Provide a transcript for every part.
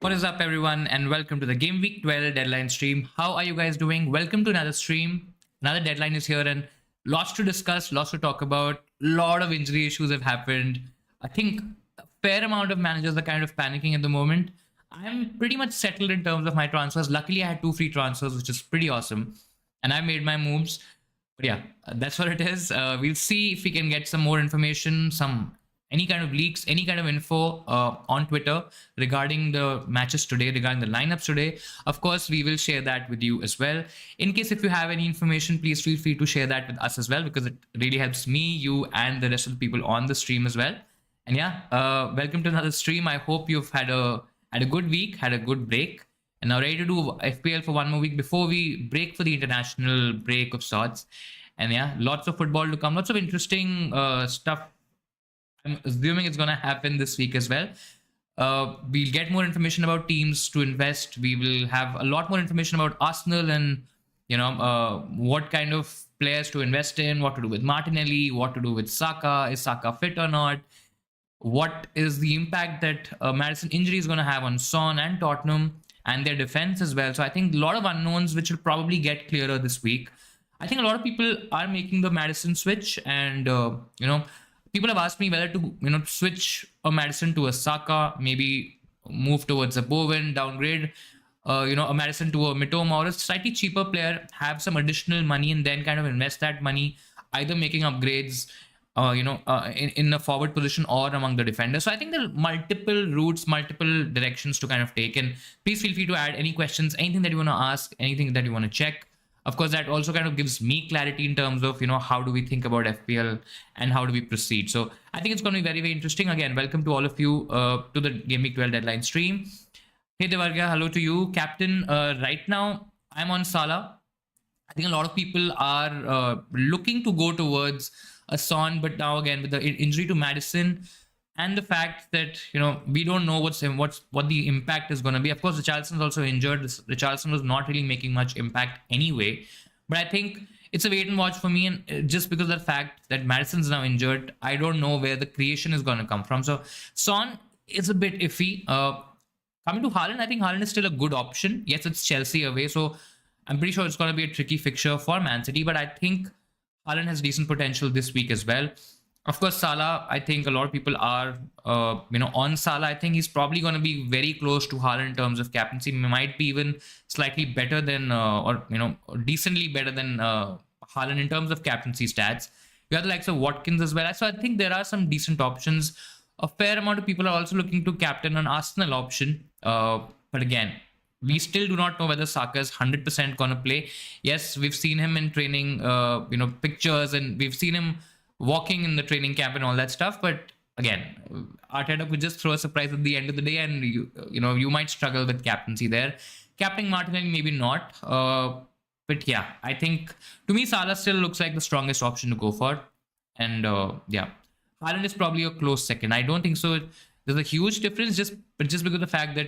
What is up, everyone, and welcome to the Game Week 12 deadline stream. How are you guys doing? Welcome to another stream. Another deadline is here, and lots to discuss, lots to talk about. A lot of injury issues have happened. I think a fair amount of managers are kind of panicking at the moment. I'm pretty much settled in terms of my transfers. Luckily, I had two free transfers, which is pretty awesome, and I made my moves. But yeah, that's what it is. We'll see if we can get some more information, some any kind of leaks, any kind of info on Twitter regarding the matches today, regarding the lineups today. Of course, we will share that with you as well. In case if you have any information, please feel free to share that with us as well, because it really helps me, you, and the rest of the people on the stream as well. And yeah, welcome to another stream. I hope you've had a good week, had a good break, and now ready to do FPL for one more week before we break for the international break of sorts. And yeah, lots of football to come, lots of interesting stuff. I'm assuming it's going to happen this week as well. We'll get more information about teams to invest. We will have a lot more information about Arsenal and what kind of players to invest in, what to do with Martinelli, what to do with Saka. Is Saka fit or not? What is the impact that Madison injury is going to have on Son and Tottenham and their defense as well? So I think a lot of unknowns which will probably get clearer this week. I think a lot of people are making the Madison switch, and people have asked me whether to switch a Madison to a Saka, maybe move towards a Bowen, downgrade a Madison to a Mitoma or a slightly cheaper player, have some additional money, and then kind of invest that money either making upgrades in a forward position or among the defenders. So I think there are multiple routes, multiple directions to kind of take. And please feel free to add any questions, anything that you want to ask, anything that you want to check. Of course, that also kind of gives me clarity in terms of, how do we think about FPL and how do we proceed. So I think it's going to be very, very interesting. Again, welcome to all of you to the Game Week 12 deadline stream. Hey, Devarga, hello to you. Captain, right now, I'm on Salah. I think a lot of people are looking to go towards a Son, but now again, with the injury to Madison and the fact that, we don't know what the impact is going to be. Of course, Richarlison's also injured. Richarlison was not really making much impact anyway. But I think it's a wait and watch for me. And just because of the fact that Madison's now injured, I don't know where the creation is going to come from. So Son is a bit iffy. Coming to Haaland, I think Haaland is still a good option. Yes, it's Chelsea away, so I'm pretty sure it's going to be a tricky fixture for Man City. But I think Haaland has decent potential this week as well. Of course, Salah, I think a lot of people are, on Salah. I think he's probably going to be very close to Haaland in terms of captaincy. He might be even slightly better than, decently better than Haaland in terms of captaincy stats. You have the likes of Watkins as well. So I think there are some decent options. A fair amount of people are also looking to captain an Arsenal option. But again, we still do not know whether Saka is 100% going to play. Yes, we've seen him in training, pictures, and we've seen him walking in the training camp and all that stuff. But again, Arteta could just throw a surprise at the end of the day, and you might struggle with captaincy there. Captaining Martinelli, maybe not. But yeah, I think to me, Salah still looks like the strongest option to go for. And Haaland is probably a close second. I don't think so. There's a huge difference just because of the fact that,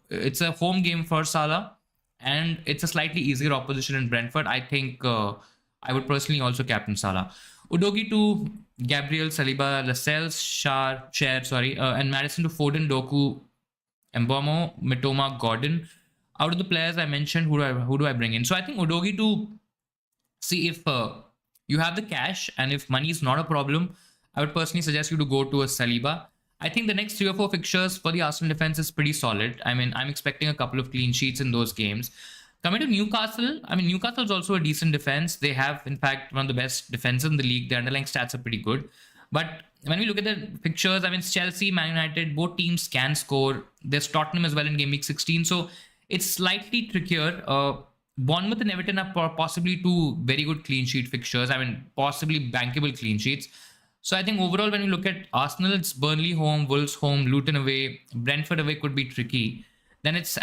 it's a home game for Salah and it's a slightly easier opposition in Brentford. I think I would personally also captain Salah. Udogi to Gabriel, Saliba, Lascelles, Cher, and Madison to Foden, Doku, Mbomo, Mitoma, Gordon. Out of the players I mentioned, who do I bring in? So I think Udogi to see if you have the cash and if money is not a problem, I would personally suggest you to go to a Saliba. I think the next 3 or 4 fixtures for the Arsenal defense is pretty solid. I mean, I'm expecting a couple of clean sheets in those games. Coming to Newcastle, Newcastle is also a decent defense. They have, in fact, one of the best defenses in the league. The underlying stats are pretty good. But when we look at the fixtures, Chelsea, Man United, both teams can score. There's Tottenham as well in Game Week 16. So it's slightly trickier. Bournemouth and Everton are possibly 2 very good clean sheet fixtures. Possibly bankable clean sheets. So I think overall, when you look at Arsenal, it's Burnley home, Wolves home, Luton away, Brentford away could be tricky. Then it's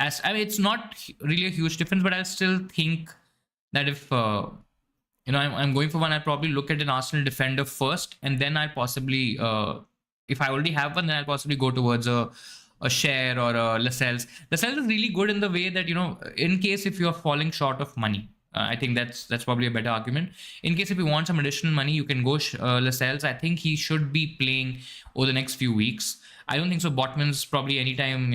not really a huge difference, but I still think that if I'm going for one, I'll probably look at an Arsenal defender first, and then I'll possibly, if I already have one, then I'll possibly go towards a Cher or a Lascelles. Lascelles is really good in the way that, in case if you're falling short of money, I think that's probably a better argument. In case if you want some additional money, you can go Lascelles. I think he should be playing over the next few weeks. I don't think so. Botman's probably anytime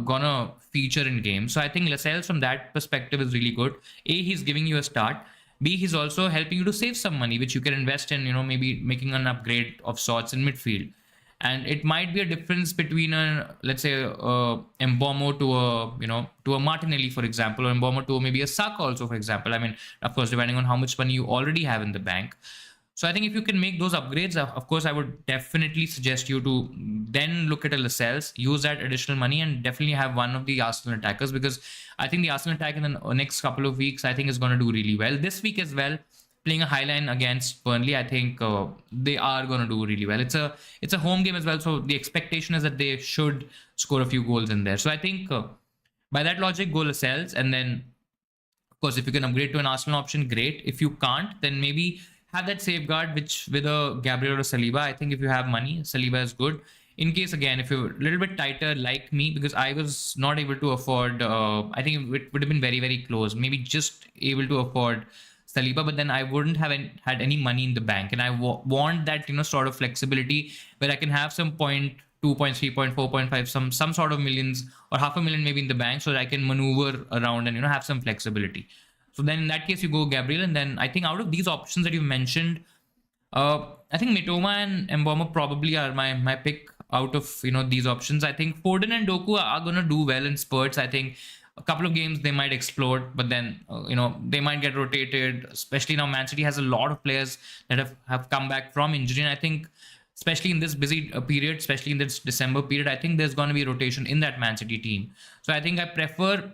gonna feature in game. So I think Lascelles from that perspective is really good. A, he's giving you a start. B, he's also helping you to save some money, which you can invest in. Maybe making an upgrade of sorts in midfield. And it might be a difference between a, let's say, Embomo to a to a Martinelli, for example, or Embomo to maybe a Saka also, for example. I mean, of course, depending on how much money you already have in the bank. So I think if you can make those upgrades, of course, I would definitely suggest you to then look at a Lascelles, use that additional money, and definitely have one of the Arsenal attackers, because I think the Arsenal attack in the next couple of weeks, I think is going to do really well. This week as well, playing a high line against Burnley, I think they are going to do really well. It's a home game as well, so the expectation is that they should score a few goals in there. So I think by that logic, go Lascelles, and then of course if you can upgrade to an Arsenal option, great. If you can't, then maybe have that safeguard which with a Gabriel or Saliba. I think if you have money, Saliba is good. In case again, if you're a little bit tighter like me, because I was not able to afford, I think it would have been very very close, maybe just able to afford Saliba, but then I wouldn't have had any money in the bank, and I want that sort of flexibility where I can have some point 2, point 3, point 4, point 5, some sort of millions or half a million maybe in the bank, so that I can maneuver around and have some flexibility. So then in that case you go Gabriel, and then I think out of these options that you mentioned, I think Mitoma and Mboma probably are my pick out of these options. I think Foden and Doku are gonna do well in spurts. I think a couple of games they might explode, but then they might get rotated. Especially now, Man City has a lot of players that have come back from injury, and I think especially in this busy period, especially in this December period, I think there's going to be rotation in that Man City team. So I think I prefer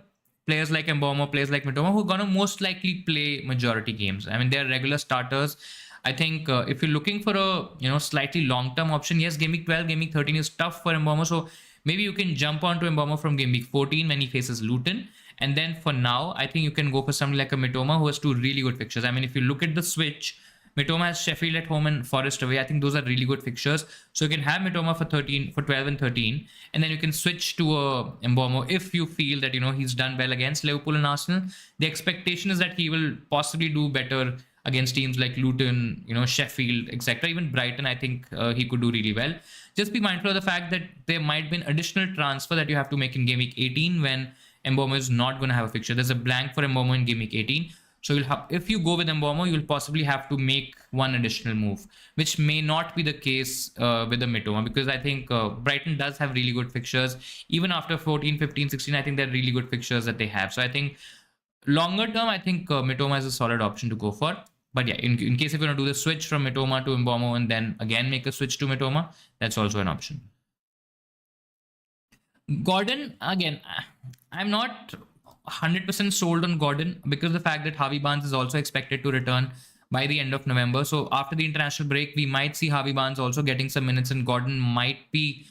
players like Mboma, players like Mitoma, who are going to most likely play majority games. I mean, they're regular starters. I think if you're looking for a slightly long-term option, yes, game week 12, game week 13 is tough for Mboma. So maybe you can jump onto Mboma from game week 14 when he faces Luton. And then for now, I think you can go for something like a Mitoma who has two really good fixtures. I mean, if you look at the switch, Mitoma has Sheffield at home and Forest away. I think those are really good fixtures. So you can have Mitoma for 12 and 13, and then you can switch to a Mboma if you feel that he's done well against Liverpool and Arsenal. The expectation is that he will possibly do better against teams like Luton, Sheffield, etc. Even Brighton, I think he could do really well. Just be mindful of the fact that there might be an additional transfer that you have to make in game week 18 when Mboma is not going to have a fixture. There's a blank for Mboma in game week 18. So if you go with Mboma, you'll possibly have to make one additional move, which may not be the case with the Mitoma, because I think Brighton does have really good fixtures. Even after 14, 15, 16, I think they're really good fixtures that they have. So I think longer term, I think Mitoma is a solid option to go for. But yeah, in case if you want to do the switch from Mitoma to Mboma and then again make a switch to Mitoma, that's also an option. Gordon, again, I'm not 100% sold on Gordon because the fact that Harvey Barnes is also expected to return by the end of November. So after the international break, we might see Harvey Barnes also getting some minutes, and Gordon might be,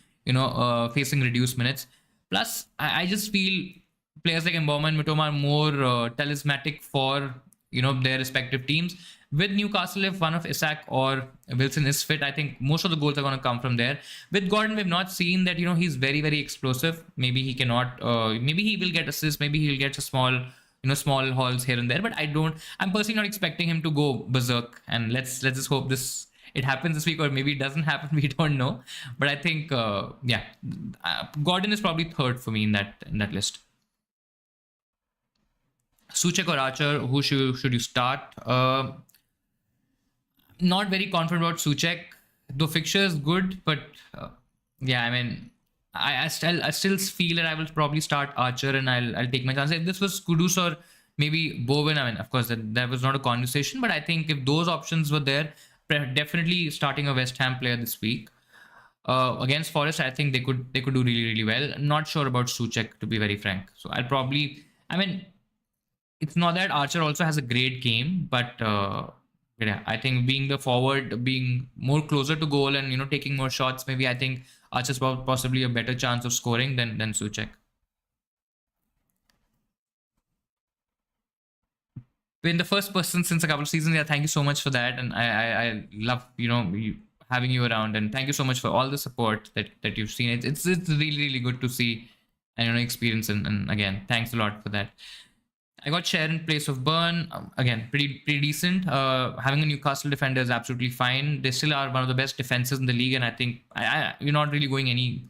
facing reduced minutes. Plus, I just feel players like Mboma and Mitoma are more talismanic for their respective teams. With Newcastle, if one of Isak or Wilson is fit, I think most of the goals are going to come from there. With Gordon, we've not seen that he's very very explosive. Maybe he cannot. Maybe he will get assists. Maybe he'll get a small hauls here and there. But I'm personally not expecting him to go berserk. And let's just hope it happens this week, or maybe it doesn't happen. We don't know. But I think Gordon is probably third for me in that list. Souček or Archer, who should you start? Not very confident about Souček. The fixture is good, but I mean, I still feel that I will probably start Archer, and I'll take my chance. If this was Kudus or maybe Bowen, I mean, of course that was not a conversation, but I think if those options were there, definitely starting a West Ham player this week against Forest, I think they could do really really well. Not sure about Souček, to be very frank. So I'll probably, I mean, it's not that Archer also has a great game, but I think being the forward, being more closer to goal and taking more shots, maybe I think Archer's possibly a better chance of scoring than Souček. Been the first person since a couple of seasons. Yeah, thank you so much for that, and I love having you around, and thank you so much for all the support that you've seen. It's really really good to see and experience, and again, thanks a lot for that. I got Share in place of Burn. Again, pretty decent. Having a Newcastle defender is absolutely fine. They still are one of the best defenses in the league, and I think you're not really going any.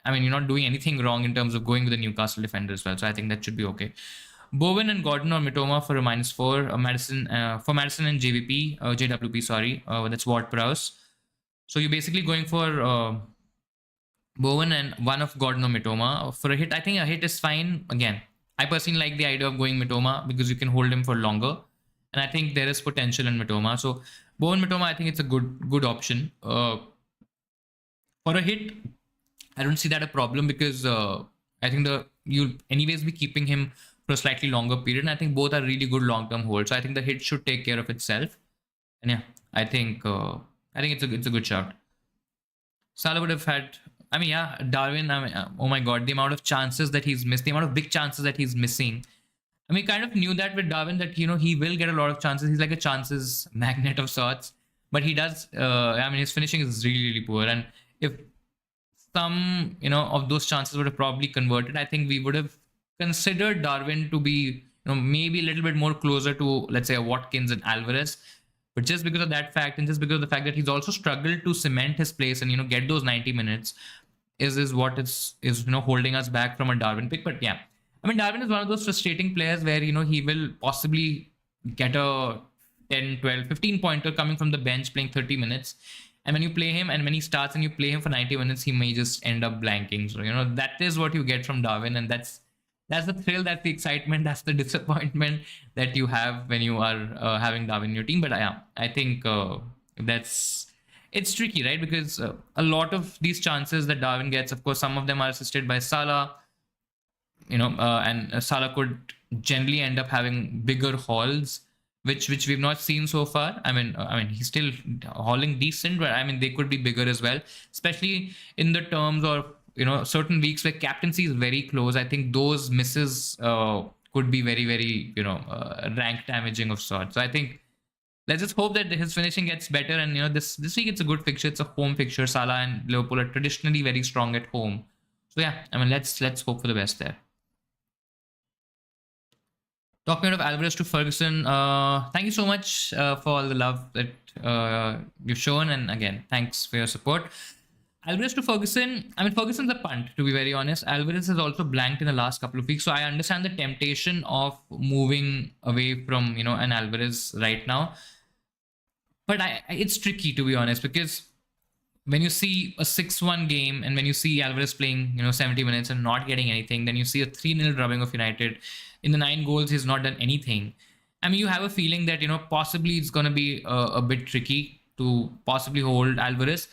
I mean, you're not doing anything wrong in terms of going with the Newcastle defender as well. So I think that should be okay. Bowen and Gordon or Mitoma for a -4. Madison for Madison and JWP. Sorry, that's Ward Prowse. So you're basically going for Bowen and one of Gordon or Mitoma. For a hit, I think a hit is fine. Again, I personally like the idea of going Mitoma because you can hold him for longer. And I think there is potential in Mitoma. So Bowen Mitoma, I think it's a good option. For a hit, I don't see that a problem because I think you'll anyways be keeping him for a slightly longer period. And I think both are really good long-term holds. So I think the hit should take care of itself. And yeah, I think it's a good shout. Salah would have had. I mean, yeah, Darwin. I mean, oh my God, the amount of chances that he's missed, the amount of big chances that he's missing. I mean, kind of knew that with Darwin that he will get a lot of chances. He's like a chances magnet of sorts, but he does. I mean, his finishing is really poor, and if some of those chances would have probably converted, I think we would have considered Darwin to be maybe a little bit more closer to, let's say, a Watkins and Alvarez. But just because of that fact, and just because of the fact that he's also struggled to cement his place and get those 90 minutes, is what is holding us back from a Darwin pick. But yeah, I mean, Darwin is one of those frustrating players where he will possibly get a 10, 12, 15 pointer coming from the bench playing 30 minutes. And when you play him and when he starts and you play him for 90 minutes, he may just end up blanking. So, that is what you get from Darwin. And that's the thrill, that's the excitement, that's the disappointment that you have when you are having Darwin in your team. But yeah, I think it's tricky, right? Because a lot of these chances that Darwin gets, of course, some of them are assisted by Salah, and Salah could generally end up having bigger hauls, which we've not seen so far. I mean, he's still hauling decent, but I mean, they could be bigger as well, especially in the terms of certain weeks where captaincy is very close. I think those misses could be very rank damaging of sorts. So I think let's just hope that his finishing gets better. And this week it's a good fixture. It's a home fixture. Salah and Liverpool are traditionally very strong at home. So yeah, I mean, let's hope for the best there. Talking of Alvarez to Ferguson, thank you so much for all the love that you've shown, and again, thanks for your support. Alvarez to Ferguson. I mean, Ferguson's a punt, to be very honest. Alvarez has also blanked in the last couple of weeks, so I understand the temptation of moving away from an Alvarez right now. But it's tricky, to be honest, because when you see a 6-1 game and when you see Alvarez playing 70 minutes and not getting anything, then you see a 3-0 drubbing of United. In the 9 goals, he's not done anything. I mean, you have a feeling that possibly it's going to be a bit tricky to possibly hold Alvarez.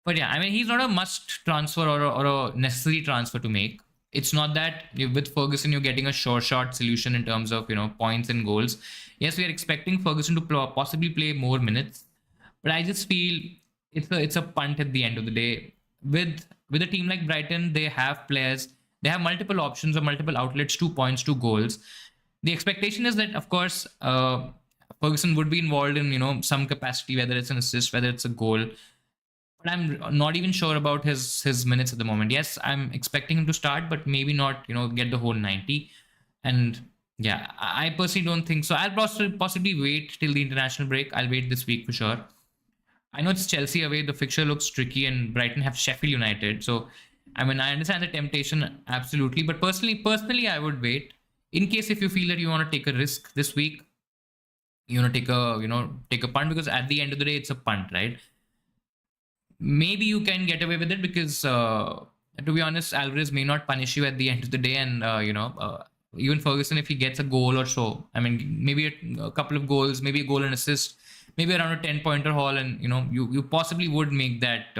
But yeah, I mean, he's not a must transfer or a necessary transfer to make. It's not that with Ferguson you're getting a sure shot solution in terms of points and goals. Yes, we are expecting Ferguson to possibly play more minutes, but I just feel it's a punt at the end of the day. With a team like Brighton, they have players, they have multiple options or multiple outlets, 2 points, 2 goals. The expectation is that, of course, Ferguson would be involved in some capacity, whether it's an assist, whether it's a goal. But I'm not even sure about his minutes at the moment. Yes, I'm expecting him to start, but maybe not get the whole 90. And yeah, I personally don't think so. I'll possibly wait till the international break. I'll wait this week for sure. I know it's Chelsea away. The fixture looks tricky, and Brighton have Sheffield United. So, I mean, I understand the temptation absolutely, but personally, I would wait in case if you feel that you want to take a risk this week. Take a punt, because at the end of the day, it's a punt, right? Maybe you can get away with it because, to be honest, Alvarez may not punish you at the end of the day, and even Ferguson, if he gets a goal or so, I mean, maybe a couple of goals, maybe a goal and assist, maybe around a 10-pointer haul, and you possibly would make that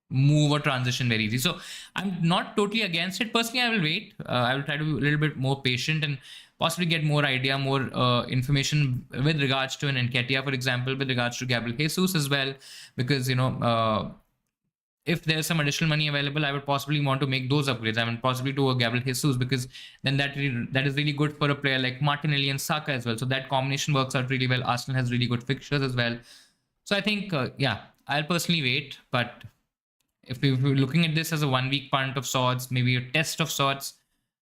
move or transition very easy. So I'm not totally against it. Personally, I will wait. I will try to be a little bit more patient and possibly get more idea, more information with regards to an Nketiah, for example, with regards to Gabriel Jesus as well, because if there's some additional money available, I would possibly want to make those upgrades. I mean, possibly to a Gabriel Jesus, because then that is really good for a player like Martinelli and Saka as well. So that combination works out really well. Arsenal has really good fixtures as well. So I think, yeah, I'll personally wait. But if we're looking at this as a 1 week punt of sorts, maybe a test of sorts,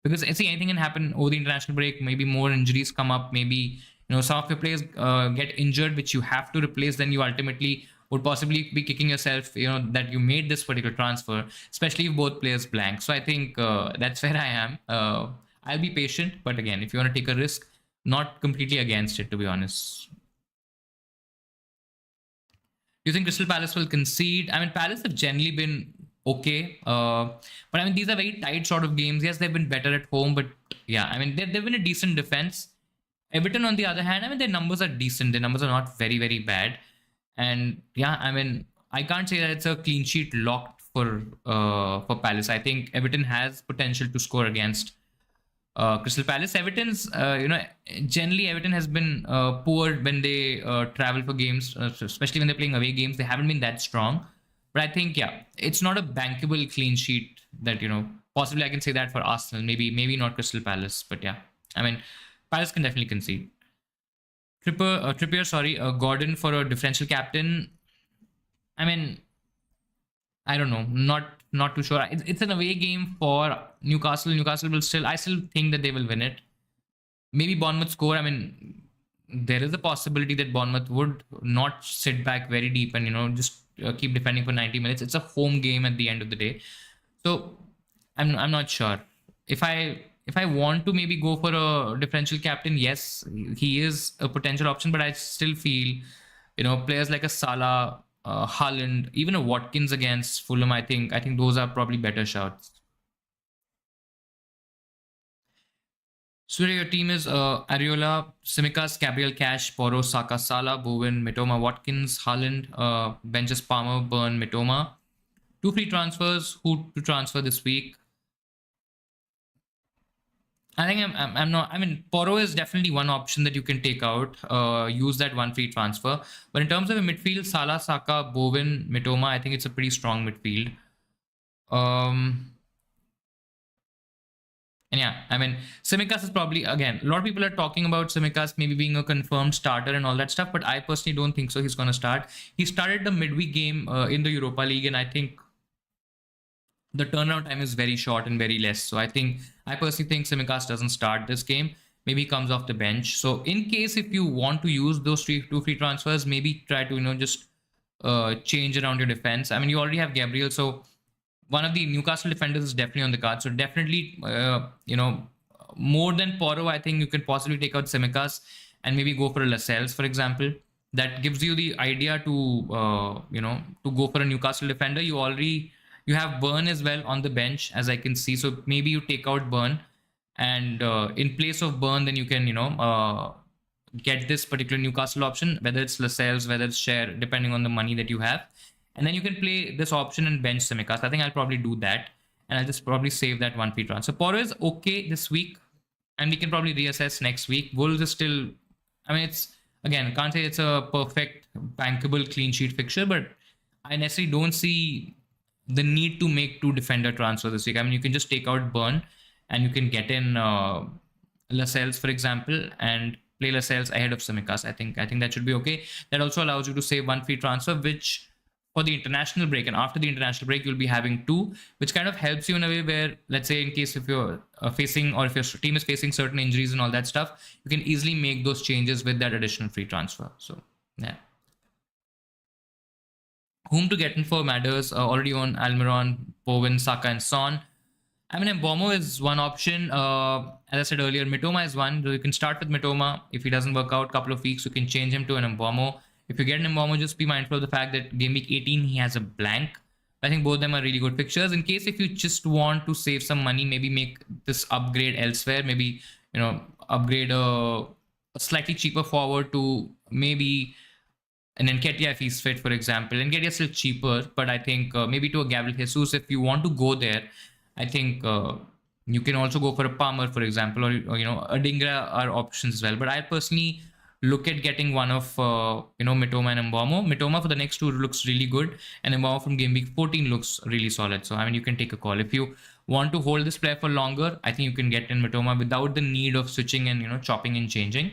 because see, anything can happen over the international break. Maybe more injuries come up. Maybe some of your players get injured, which you have to replace. Then you ultimately would possibly be kicking yourself, that you made this particular transfer, especially if both players blank. So I think that's where I am. I'll be patient, but again, if you want to take a risk, not completely against it, to be honest. Do you think Crystal Palace will concede? I mean, Palace have generally been okay, but I mean, these are very tight sort of games. Yes, they've been better at home, but yeah, I mean, they've been a decent defense. Everton, on the other hand, I mean, their numbers are decent. Their numbers are not very, very bad. And yeah, I mean, I can't say that it's a clean sheet locked for Palace. I think Everton has potential to score against Crystal Palace. Generally Everton has been poor when they travel for games, especially when they're playing away games. They haven't been that strong. But I think, yeah, it's not a bankable clean sheet that, possibly I can say that for Arsenal. Maybe not Crystal Palace, but yeah. I mean, Palace can definitely concede. Trippier, Gordon for a differential captain. I mean, I don't know. Not too sure. It's an away game for Newcastle. Newcastle will I still think that they will win it. Maybe Bournemouth score. I mean, there is a possibility that Bournemouth would not sit back very deep and just keep defending for 90 minutes. It's a home game at the end of the day, so I'm not sure. If I want to maybe go for a differential captain, yes, he is a potential option, but I still feel players like a Salah, Haaland, even a Watkins against Fulham, I think those are probably better shots. Surya, your team is Ariola, Simicas, Gabriel Cash, Poro, Saka, Salah, Bowen, Mitoma, Watkins, Haaland, benches Palmer, Burn, Mitoma. 2 free transfers. Who to transfer this week? I think I'm not. I mean, Poro is definitely one option that you can take out. Use that 1 free transfer. But in terms of a midfield, Salah, Saka, Bowen, Mitoma, I think it's a pretty strong midfield. And yeah, I mean, Simicas is probably, again, a lot of people are talking about Simicas maybe being a confirmed starter and all that stuff, but I personally don't think so. He's going to start. He started the midweek game in the Europa League, and I think the turnaround time is very short and very less. So I personally think Simicas doesn't start this game. Maybe he comes off the bench. So in case if you want to use those 2 free transfers, maybe try to, just change around your defense. I mean, you already have Gabriel, so one of the Newcastle defenders is definitely on the card. So definitely, more than Poro, I think you can possibly take out Simicas and maybe go for a Lascelles, for example. That gives you the idea to, to go for a Newcastle defender. You have Burn as well on the bench, as I can see. So maybe you take out Burn, and in place of Burn, then you can, get this particular Newcastle option, whether it's Lascelles, whether it's Share, depending on the money that you have. And then you can play this option and bench Simicas. I think I'll probably do that. And I'll just probably save that 1 free transfer. So Poro is okay this week. And we can probably reassess next week. Wolves is still, I mean, it's, again, can't say it's a perfect, bankable, clean sheet fixture, but I necessarily don't see the need to make 2 defender transfers this week. I mean, you can just take out Burn and you can get in Lascelles, for example, and play Lascelles ahead of Simicas. I think that should be okay. That also allows you to save 1 free transfer, which for the international break, and after the international break you'll be having 2, which kind of helps you in a way where, let's say, in case if you're facing, or if your team is facing certain injuries and all that stuff, you can easily make those changes with that additional free transfer. So yeah, whom to get in for matters. Already on Almiron, Bowen, Saka, and Son. I mean, Mbomo is one option. As I said earlier, Mitoma is one. So you can start with Mitoma. If he doesn't work out a couple of weeks, you can change him to an Mbomo. If you get an Mbomo, just be mindful of the fact that game week 18, he has a blank. I think both of them are really good fixtures. In case if you just want to save some money, maybe make this upgrade elsewhere. Maybe, upgrade a slightly cheaper forward to maybe an Nketiah if he's fit, for example. Nketiah is still cheaper, but I think maybe to a Gabriel Jesus, if you want to go there, I think you can also go for a Palmer, for example, or a Dingra are options as well. But I personally look at getting one of Mitoma and Mbomo. Mitoma for the next 2 looks really good, and Mbomo from game week 14 looks really solid. So I mean, you can take a call. If you want to hold this player for longer, I think you can get in Mitoma without the need of switching and chopping and changing.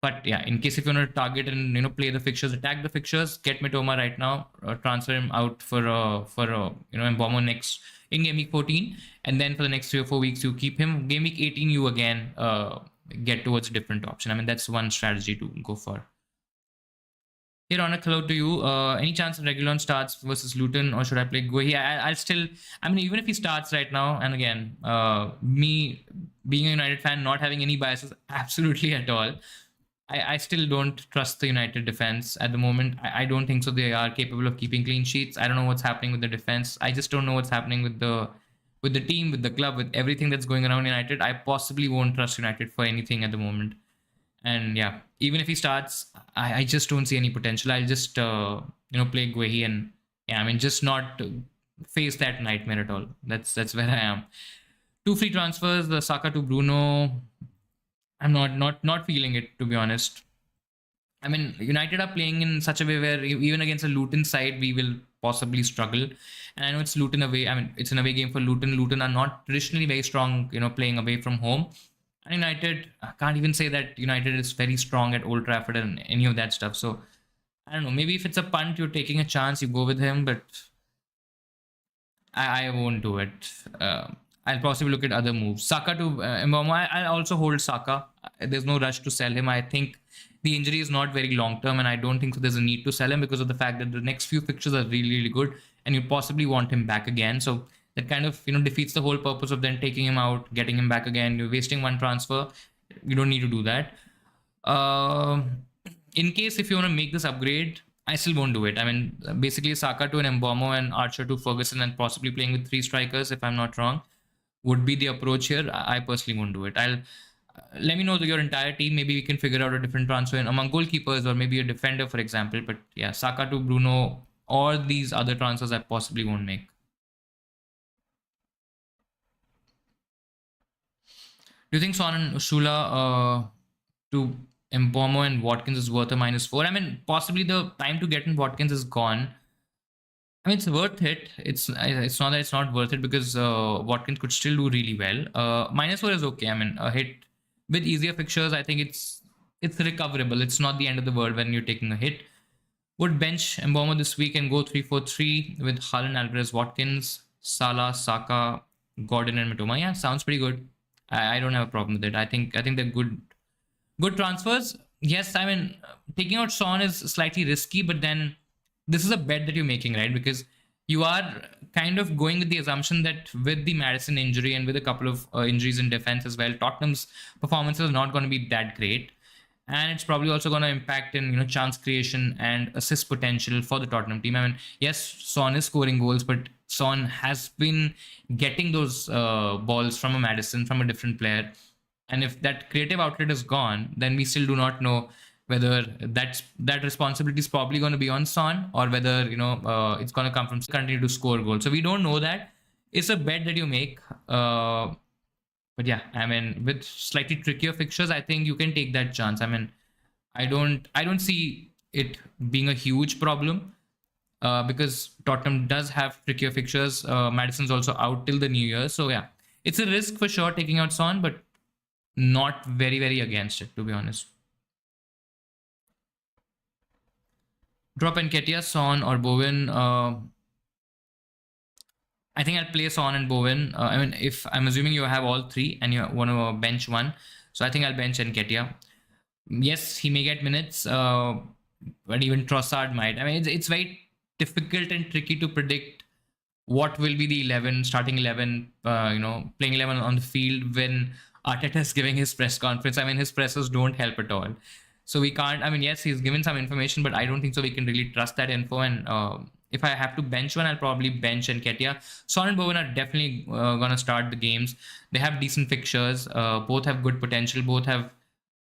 But yeah, in case if you want to target and play the fixtures, attack the fixtures, get Mitoma right now, transfer him out for Mbomo next in game week 14, and then for the next 3 or 4 weeks you keep him. Game week 18 you again get towards a different option. I mean, that's one strategy to go for. Hey Ronak, hello to you. Any chance of Regulon starts versus Luton, or should I play Guehi? I'll still, I mean, even if he starts right now, and again, me being a United fan, not having any biases absolutely at all, I still don't trust the United defense at the moment. I don't think so. They are capable of keeping clean sheets. I don't know what's happening with the defense. I just don't know what's happening with the team, with the club, with everything that's going around United. I possibly won't trust United for anything at the moment. And yeah, even if he starts, I just don't see any potential. I'll just play Guehi, and yeah, I mean, just not face that nightmare at all. That's where I am. 2 free transfers, the Saka to Bruno. I'm not feeling it, to be honest. I mean, United are playing in such a way where even against a Luton side, we will possibly struggle. And I know it's Luton away. I mean, it's an away game for Luton. Luton are not traditionally very strong, playing away from home. And United, I can't even say that United is very strong at Old Trafford and any of that stuff. So, I don't know. Maybe if it's a punt, you're taking a chance, you go with him, but I won't do it. I'll possibly look at other moves. Saka to Mbeumo. I'll also hold Saka. There's no rush to sell him. I think the injury is not very long term, and I don't think so there's a need to sell him because of the fact that the next few fixtures are really, really good, and you possibly want him back again. So that kind of defeats the whole purpose of then taking him out, getting him back again. You're wasting one transfer. You don't need to do that. In case if you want to make this upgrade, I still won't do it. I mean, basically Saka to an Mbeumo and Archer to Ferguson, and possibly playing with 3 strikers, if I'm not wrong, would be the approach here. I personally won't do it. I'll let me know your entire team. Maybe we can figure out a different transfer in among goalkeepers, or maybe a defender, for example. But yeah, Saka to Bruno, or these other transfers I possibly won't make. Do you think Son and Shula to Mbeumo and Watkins is worth a -4? I mean, possibly the time to get in Watkins is gone. I mean, it's worth it. It's not that it's not worth it, because Watkins could still do really well. -4 is okay. I mean, a hit with easier fixtures, I think it's recoverable. It's not the end of the world when you're taking a hit. Would bench Mbeumo this week and go 3-4-3 with Haaland, Alvarez, Watkins, Salah, Saka, Gordon, and Mitoma. Yeah, sounds pretty good. I don't have a problem with it. I think they're good transfers. Yes, I mean, taking out Son is slightly risky, but then this is a bet that you're making, right? Because you are kind of going with the assumption that with the Maddison injury and with a couple of injuries in defense as well, Tottenham's performance is not going to be that great. And it's probably also going to impact in chance creation and assist potential for the Tottenham team. I mean, yes, Son is scoring goals, but Son has been getting those balls from a Maddison, from a different player. And if that creative outlet is gone, then we still do not know whether that responsibility is probably going to be on Son, or whether it's going to come from continue to score goals. So we don't know that. It's a bet that you make. But yeah, I mean, with slightly trickier fixtures, I think you can take that chance. I mean, I don't see it being a huge problem because Tottenham does have trickier fixtures. Maddison's also out till the New Year. So yeah, it's a risk for sure taking out Son, but not very, very against it, to be honest. Drop Nketiah, Son, or Bowen. I think I'll play Son and Bowen. I mean, if I'm assuming you have all 3 and you want to bench one, so I think I'll bench Nketiah. Yes, he may get minutes, but even Trossard might. I mean, it's very difficult and tricky to predict what will be the starting 11, playing 11 on the field when Arteta is giving his press conference. I mean, his pressers don't help at all. So we can't, I mean, yes, he's given some information, but I don't think so we can really trust that info. And if I have to bench one, I'll probably bench Nketiah. Son and Bowen are definitely going to start the games. They have decent fixtures. Both have good potential. Both have,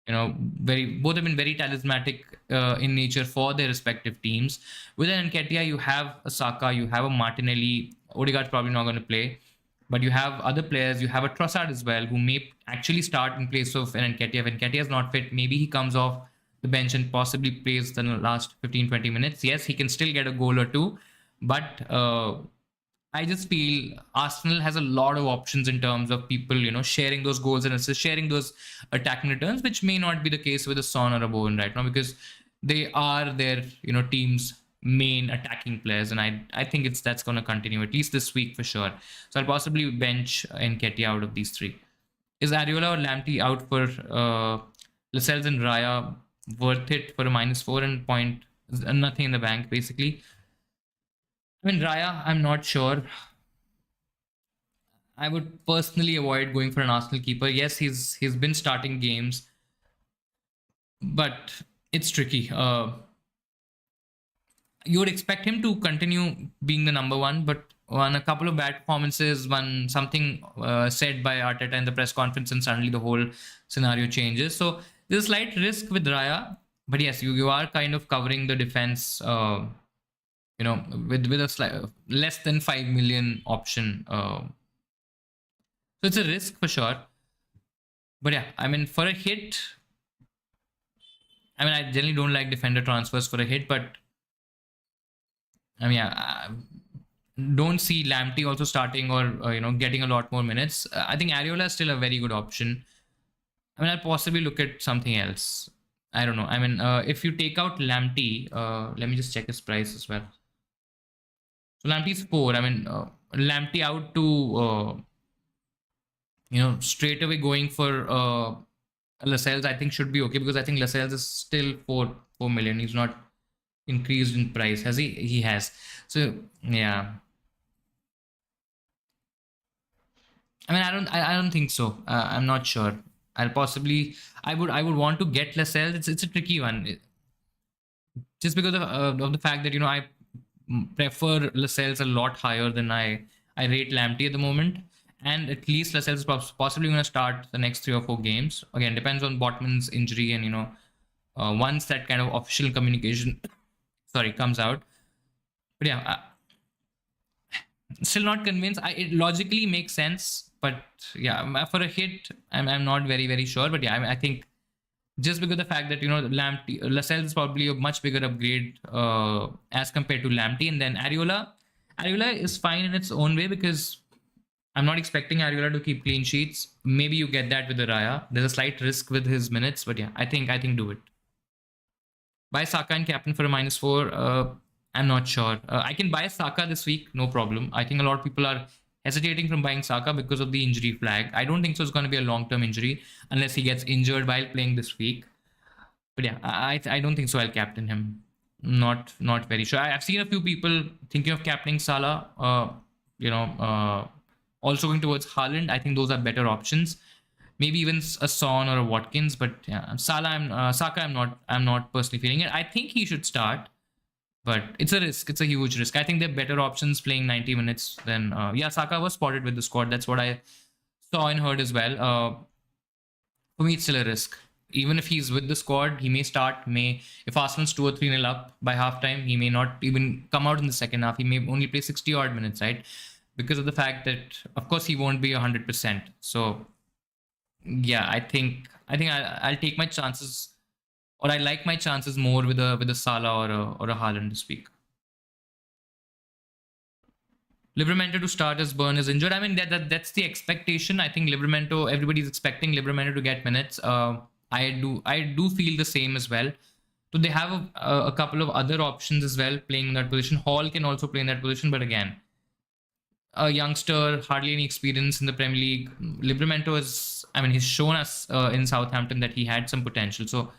both have been very talismanic in nature for their respective teams. With an Nketiah, you have a Saka, you have a Martinelli. Odegaard's probably not going to play. But you have other players. You have a Trossard as well, who may actually start in place of an Nketiah. If Nketiah is not fit, maybe he comes off the bench and possibly plays the last 15-20 minutes. Yes, he can still get a goal or two, but I just feel Arsenal has a lot of options in terms of people, sharing those goals and assists, sharing those attacking returns, which may not be the case with a Son or a Bowen right now, because they are their, teams main attacking players, and I think that's going to continue at least this week for sure. So I'll possibly bench Nketiah out of these three. Is Areola or Lamptey out for Lascelles and Raya worth it for a -4 and point nothing in the bank basically? I mean, Raya, I'm not sure. I would personally avoid going for an Arsenal keeper. Yes, he's been starting games, but it's tricky. You would expect him to continue being the number one, but on a couple of bad performances, one something said by Arteta in the press conference, and suddenly the whole scenario changes. So there's a slight risk with Raya, but yes, you are kind of covering the defense. With a less than 5 million option. So it's a risk for sure. But yeah, I mean, for a hit, I mean, I generally don't like defender transfers for a hit, but I mean, yeah, don't see Lamptey also starting or getting a lot more minutes. I think Areola is still a very good option. I mean, I'll possibly look at something else. I don't know. I mean, if you take out Lamptey, let me just check his price as well. So Lamptey's 4. I mean, Lamptey out to straight away going for Lascelles, I think should be okay, because I think Lascelles is still 4 million. He's not increased in price, has he? He has. So yeah. I mean, I don't think so. I'm not sure. I would want to get Lascelles. It's a tricky one, just because of the fact that I prefer Lascelles a lot higher than I rate Lamptey at the moment. And at least Lascelles is possibly going to start the next 3 or 4 games. Again, depends on Botman's injury, and once that kind of official communication comes out. But yeah, still not convinced. It logically makes sense, but yeah, for a hit, I'm not very, very sure. But yeah, I think just because the fact that Lascelles is probably a much bigger upgrade as compared to Lamptey, and then Areola is fine in its own way, because I'm not expecting Areola to keep clean sheets. Maybe you get that with the Raya. There's a slight risk with his minutes, but yeah, I think do it. Buy Saka and captain for a -4. I'm not sure. I can buy Saka this week, no problem. I think a lot of people are hesitating from buying Saka because of the injury flag. I don't think so it's going to be a long-term injury unless he gets injured while playing this week. But yeah, I don't think so. I'll captain him. Not very sure. I've seen a few people thinking of captaining Salah. Also going towards Haaland. I think those are better options. Maybe even a Son or a Watkins. But yeah, Saka, I'm not personally feeling it. I think he should start, but it's a risk. It's a huge risk. I think there are better options playing 90 minutes than Saka was spotted with the squad. That's what I saw and heard as well. For me, it's still a risk. Even if he's with the squad, he may start. If Arsenal's 2 or 3-0 up by halftime, he may not even come out in the second half. He may only play 60 odd minutes, right? Because of the fact that, of course, he won't be 100%. So yeah, I think I'll take my chances, or I like my chances more with a Salah or a Haaland this week. Livramento to start as Burn is injured. I mean, that's the expectation. I think Livramento, everybody's expecting Livramento to get minutes. I do feel the same as well. So they have a couple of other options as well playing in that position. Hall can also play in that position, but again, a youngster, hardly any experience in the Premier League. Livramento he's shown us in Southampton that he had some potential. So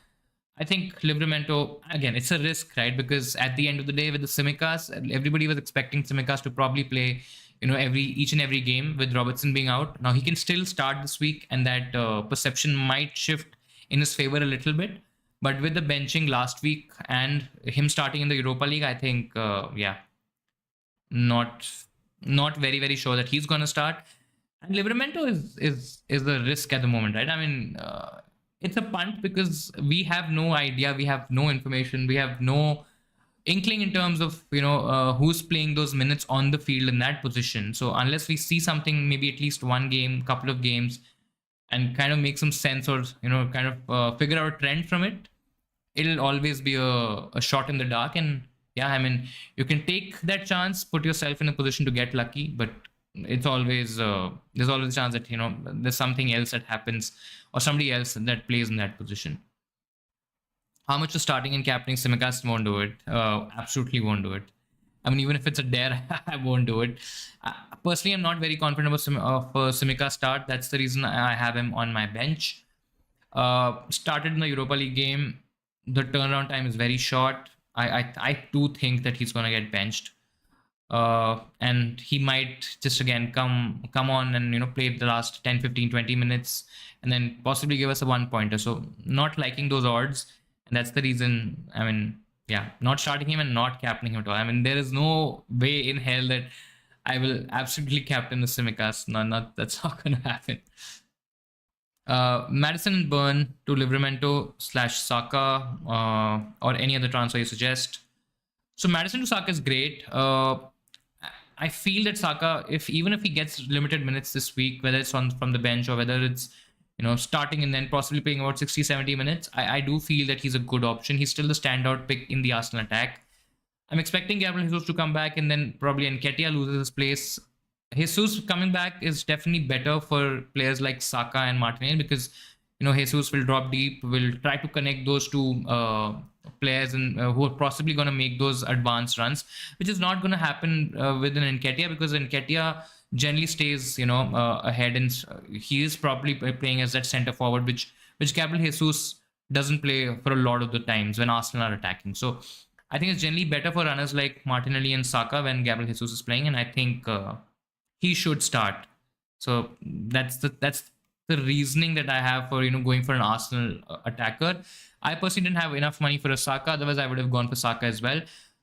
I think Livramento, again, it's a risk, right? Because at the end of the day, with the Tsimikas, everybody was expecting Tsimikas to probably play, each and every game with Robertson being out. Now he can still start this week, and that perception might shift in his favor a little bit. But with the benching last week and him starting in the Europa League, I think, not very, very sure that he's going to start. And Livramento is a risk at the moment, right? I mean, it's a punt because we have no idea, we have no information, we have no inkling in terms of who's playing those minutes on the field in that position. So unless we see something, maybe at least one game, couple of games, and kind of make some sense, or kind of figure out a trend from it, it'll always be a shot in the dark. And yeah, I mean, you can take that chance, put yourself in a position to get lucky, but it's always there's always a chance that there's something else that happens, or somebody else that plays in that position. How much is starting and captaining Simicast won't do it. Absolutely won't do it. I mean, even if it's a dare, I won't do it. Personally, I'm not very confident of Simicast start. That's the reason I have him on my bench. Started in the Europa League game. The turnaround time is very short. I do think that he's going to get benched. And he might just again come on and play the last 10, 15, 20 minutes and then possibly give us a one pointer. So not liking those odds, and that's the reason. I mean, yeah, not starting him and not captaining him at all. I mean, there is no way in hell that I will absolutely captain the Simicast. Not that's not gonna happen. Madison and Burn to Livramento / Saka, or any other transfer you suggest. So Madison to Saka is great. I feel that Saka, even if he gets limited minutes this week, whether it's from the bench or whether it's starting and then possibly playing about 60, 70 minutes, I do feel that he's a good option. He's still the standout pick in the Arsenal attack. I'm expecting Gabriel Jesus to come back, and then probably Nketiah loses his place. Jesus coming back is definitely better for players like Saka and Martinelli, because Jesus will drop deep, will try to connect those two players and who are possibly going to make those advanced runs, which is not going to happen with an Nketiah, because Nketiah generally stays ahead, and he is probably playing as that center forward, which Gabriel Jesus doesn't play for a lot of the times when Arsenal are attacking. So I think it's generally better for runners like Martinelli and Saka when Gabriel Jesus is playing, and I think he should start. So that's the reasoning that I have for going for an Arsenal attacker. I personally didn't have enough money for a Saka, otherwise I would have gone for Saka as well.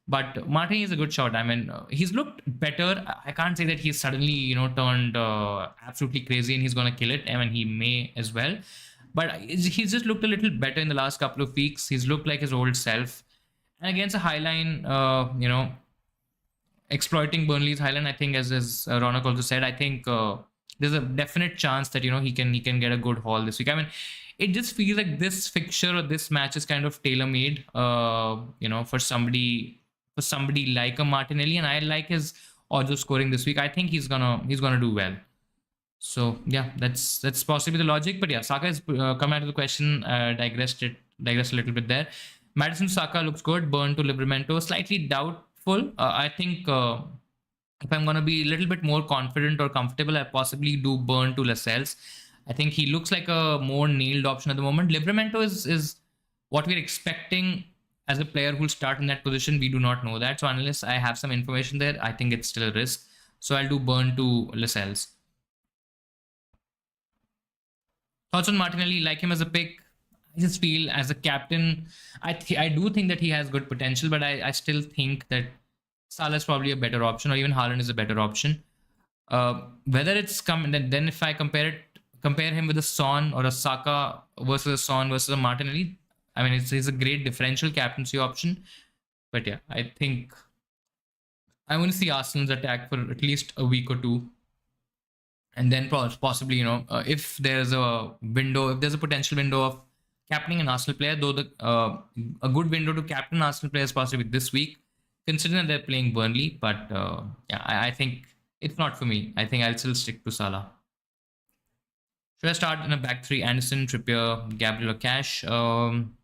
But Martin is a good shot. I mean, he's looked better. I can't say that he's suddenly turned absolutely crazy and he's going to kill it. I mean, he may as well. But he's just looked a little better in the last couple of weeks. He's looked like his old self. And against a highline, exploiting Burnley's highline, I think, as Ronak also said, I think there's a definite chance that he can get a good haul this week. I mean, it just feels like this fixture or this match is kind of tailor made, for somebody like a Martinelli, and I like his odds of scoring this week. I think he's gonna do well. So yeah, that's possibly the logic. But yeah, Saka has come out of the question. Digressed a little bit there. Madison Saka looks good. Burn to Livramento, slightly doubtful. I think if I'm going to be a little bit more confident or comfortable, I possibly do Burn to Lascelles. I think he looks like a more nailed option at the moment. Livramento is what we're expecting as a player who'll start in that position. We do not know that. So unless I have some information there, I think it's still a risk. So I'll do Burn to Lascelles. Thoughts on Martinelli? Like him as a pick? I just feel as a captain, I do think that he has good potential, but I still think that Salah is probably a better option, or even Haaland is a better option. Whether it's then if I compare him with a Son or a Saka versus a Son versus a Martinelli, I mean it's a great differential captaincy option. But yeah, I think I want to see Arsenal's attack for at least a week or two, and then possibly if there's a potential window of captaining an Arsenal player, though a good window to captain Arsenal players possibly this week, considering they're playing Burnley. But yeah, I think it's not for me. I think I'll still stick to Salah. Should I start in a back three? Anderson, Trippier, Gabriel, or Cash? I'm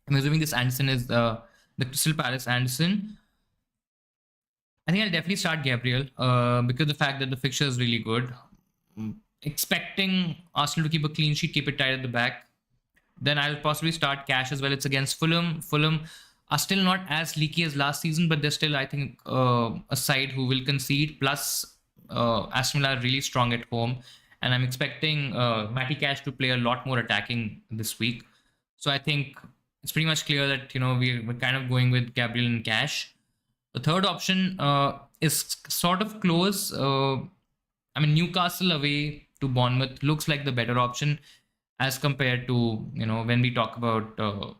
assuming this Anderson is the Crystal Palace Anderson. I think I'll definitely start Gabriel because the fact that the fixture is really good. Expecting Arsenal to keep a clean sheet, keep it tight at the back. Then I'll possibly start Cash as well. It's against Fulham. Fulham are still not as leaky as last season, but they're still, I think, a side who will concede. Plus, Aston Villa are really strong at home. And I'm expecting Matty Cash to play a lot more attacking this week. So I think it's pretty much clear that, we're kind of going with Gabriel and Cash. The third option is sort of close. I mean, Newcastle away to Bournemouth looks like the better option as compared to, when we talk about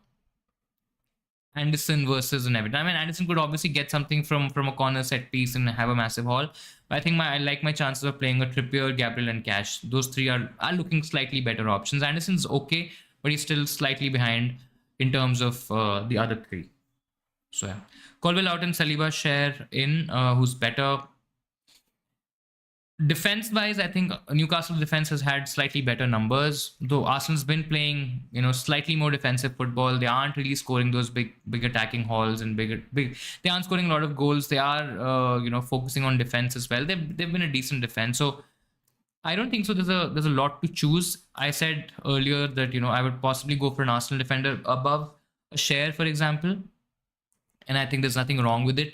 Anderson versus an Everton. I mean, Anderson could obviously get something from a corner set piece and have a massive haul. But I think I like my chances of playing a Trippier, Gabriel, and Cash. Those three are looking slightly better options. Anderson's okay, but he's still slightly behind in terms of the other three. So yeah, Colwell out and Saliba share in. Who's better? Defense wise, I think Newcastle defense has had slightly better numbers, though Arsenal's been playing, slightly more defensive football. They aren't really scoring those big attacking hauls and big. They aren't scoring a lot of goals. They are, focusing on defense as well. They've been a decent defense. So I don't think so. There's a lot to choose. I said earlier that I would possibly go for an Arsenal defender above a share, for example, and I think there's nothing wrong with it.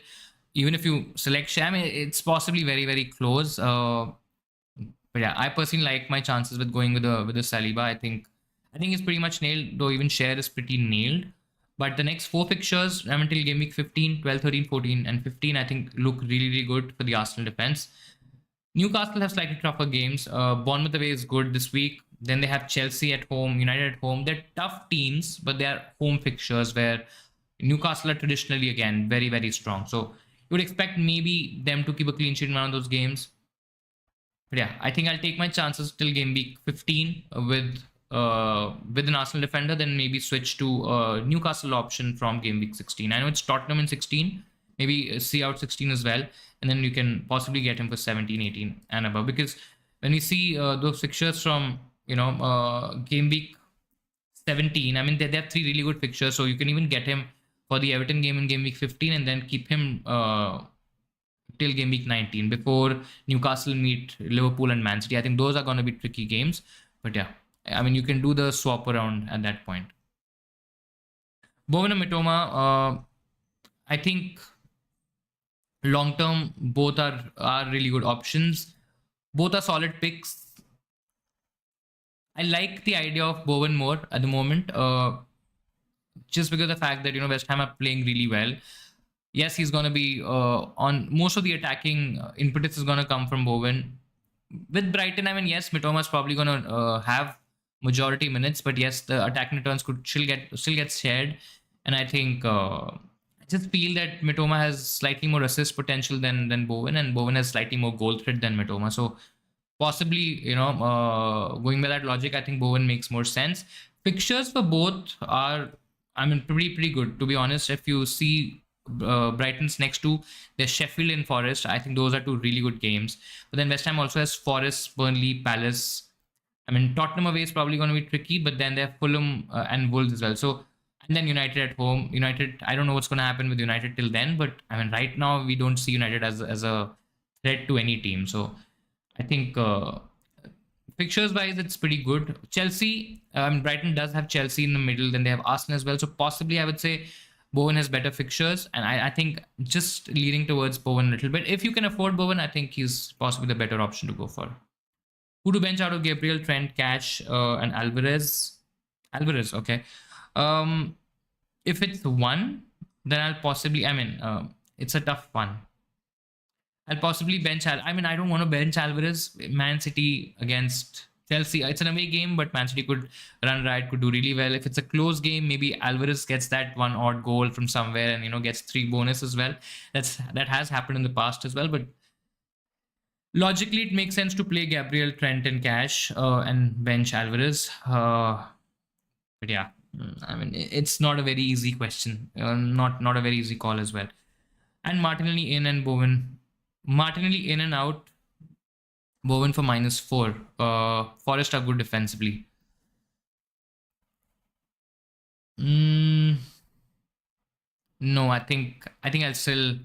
Even if you select share, I mean, it's possibly very very close. But yeah, I personally like my chances with going with the Saliba. I think it's pretty much nailed. Though even share is pretty nailed. But the next four fixtures, until game week 15, 12, 13, 14, and 15, I think look really, really good for the Arsenal defense. Newcastle have slightly tougher games. Bournemouth away is good this week. Then they have Chelsea at home, United at home. They're tough teams, but they are home fixtures where Newcastle are traditionally, again, very, very strong. So you would expect maybe them to keep a clean sheet in one of those games. But yeah, I think I'll take my chances till game week 15 with an Arsenal defender, then maybe switch to a Newcastle option from game week 16. I know it's Tottenham in 16, maybe see out 16 as well, and then you can possibly get him for 17, 18 and above. Because when we see those fixtures from game week 17, I mean they have three really good fixtures, so you can even get him for the Everton game in game week 15, and then keep him till game week 19 before Newcastle meet Liverpool and Man City. I think those are going to be tricky games. But yeah, I mean, you can do the swap around at that point. Bowen and Mitoma, I think long term, both are really good options. Both are solid picks. I like the idea of Bowen more at the moment, just because of the fact that West Ham are playing really well. Yes, he's going to be on most of the attacking impetus is going to come from Bowen. With Brighton, I mean, yes, Mitoma is probably going to have majority minutes, but yes, the attacking returns could still get shared, and I think I just feel that Mitoma has slightly more assist potential than Bowen, and Bowen has slightly more goal threat than Mitoma. So possibly, going by that logic, I think Bowen makes more sense. Fixtures for both are, I mean, pretty good, to be honest. If you see Brighton's next two, there's Sheffield and Forest. I think those are two really good games. But then West Ham also has Forest, Burnley, Palace. I mean, Tottenham away is probably going to be tricky, but then they have Fulham and Wolves as well. So, and then United at home. United, I don't know what's going to happen with United till then, but I mean, right now we don't see United as a threat to any team. So, I think fixtures wise, it's pretty good. Chelsea, I mean, Brighton does have Chelsea in the middle, then they have Arsenal as well. So, possibly, I would say Bowen has better fixtures, and I think just leaning towards Bowen a little bit. If you can afford Bowen, I think he's possibly the better option to go for. Who to bench out of Gabriel, Trent, Cash, and Alvarez? Alvarez, okay. If it's one, then I'll possibly. I mean, it's a tough one. I'll possibly bench. I mean, I don't want to bench Alvarez. Man City against Chelsea. It's an away game, but Man City could run right, could do really well. If it's a close game, maybe Alvarez gets that one odd goal from somewhere and gets 3 bonus as well. That has happened in the past as well. But logically, it makes sense to play Gabriel, Trent, and Cash and bench Alvarez. But yeah, I mean, it's not a very easy question. Not a very easy call as well. And Martinelli in and Bowen. Martinelli in and out. Bowen for -4. Forest are good defensively. No, I think I'll still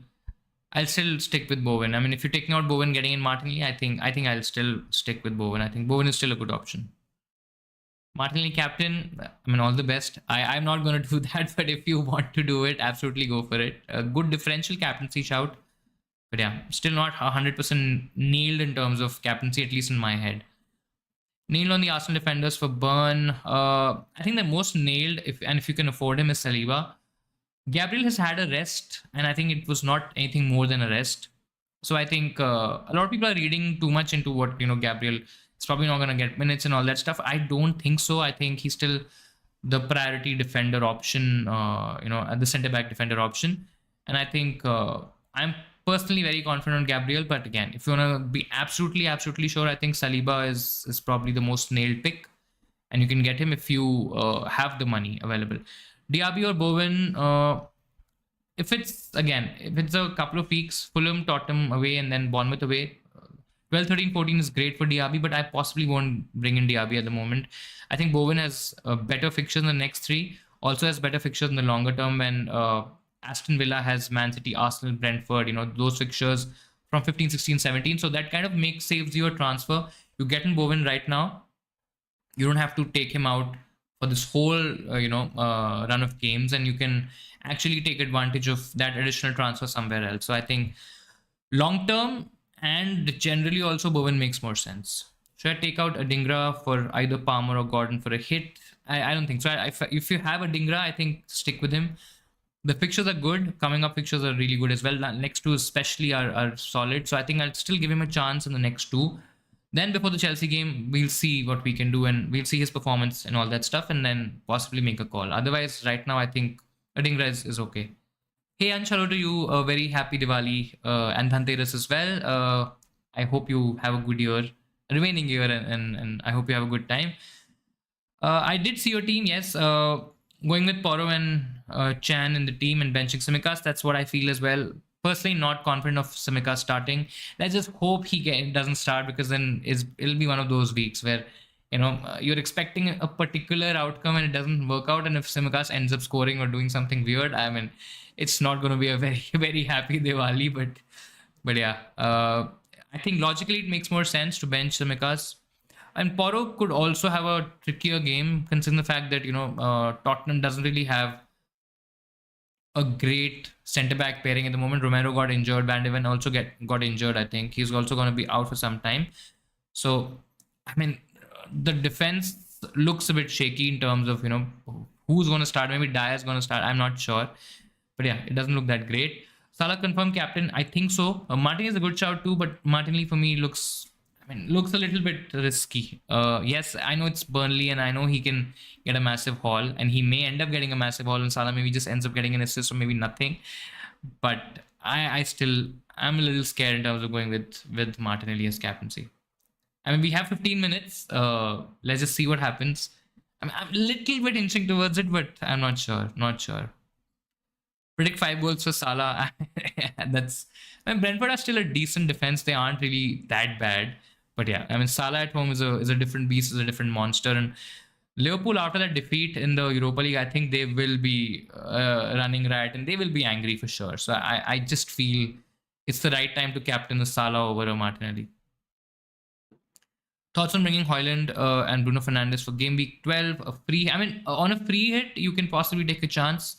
stick with Bowen. I mean, if you're taking out Bowen, getting in Martinelli, I think I'll still stick with Bowen. I think Bowen is still a good option. Martinelli captain, I mean, all the best. I'm not going to do that, but if you want to do it, absolutely go for it. A good differential captaincy shout. But yeah, still not 100% nailed in terms of captaincy, at least in my head. Nailed on the Arsenal defenders for Burn. I think the most nailed, if you can afford him, is Saliba. Gabriel has had a rest, and I think it was not anything more than a rest. So I think a lot of people are reading too much into what Gabriel is probably not going to get minutes and all that stuff. I don't think so. I think he's still the priority defender option, the centre back defender option, and I think I'm personally very confident on Gabriel. But again, if you want to be absolutely sure, I think Saliba is probably the most nailed pick, and you can get him if you have the money available. Diaby or Bowen, if it's a couple of weeks, Fulham, Tottenham away, and then Bournemouth away, 12, 13, 14 is great for Diaby, but I possibly won't bring in Diaby at the moment. I think Bowen has better fixtures in the next three, also has better fixtures in the longer term when Aston Villa has Man City, Arsenal, Brentford, those fixtures from 15, 16, 17. So that kind of saves you a transfer. You get in Bowen right now, you don't have to take him out for this whole run of games, and you can actually take advantage of that additional transfer somewhere else. So I think long term and generally also Bowen makes more sense. Should I take out Adingra for either Palmer or Gordon for a hit? I don't think so. If you have Adingra, I think stick with him. The fixtures are good. Coming up fixtures are really good as well. Next two especially are solid. So I think I'll still give him a chance in the next two. Then before the Chelsea game, we'll see what we can do and we'll see his performance and all that stuff, and then possibly make a call. Otherwise, right now I think Adingra is okay. Hey Ansh, hello to you. A very happy Diwali and Dhanteras as well. I hope you have a good year, remaining year, and I hope you have a good time. I did see your team, yes. Going with Poro and Chan in the team and benching Simikas, that's what I feel as well. Personally, not confident of Simikas starting. Let's just hope he doesn't start, because then it'll be one of those weeks where you're expecting a particular outcome and it doesn't work out. And if Simikas ends up scoring or doing something weird, I mean, it's not going to be a very, very happy Diwali. But yeah, I think logically it makes more sense to bench Simikas. And Poro could also have a trickier game, considering the fact that Tottenham doesn't really have a great centre-back pairing at the moment. Romero got injured. Van de Ven also got injured, I think. He's also going to be out for some time. So, I mean, the defense looks a bit shaky in terms of, who's going to start. Maybe Dyer's going to start. I'm not sure. But yeah, it doesn't look that great. Salah confirmed captain. I think so. Martin is a good shout too, but Martinelli for me looks a little bit risky. Yes, I know it's Burnley and I know he can get a massive haul, and he may end up getting a massive haul, and Salah maybe just ends up getting an assist or maybe nothing. But I'm a little scared in terms of going with Martinelli as captaincy. I mean, we have 15 minutes. Let's just see what happens. I'm a little bit inching towards it, but I'm not sure. Predict 5 goals for Salah. Brentford are still a decent defense. They aren't really that bad. But yeah, I mean, Salah at home is a different beast, is a different monster. And Liverpool, after that defeat in the Europa League, I think they will be running riot and they will be angry for sure. So I just feel it's the right time to captain the Salah over a Martinelli. Thoughts on bringing Højlund and Bruno Fernandes for game week 12? On a free hit, you can possibly take a chance.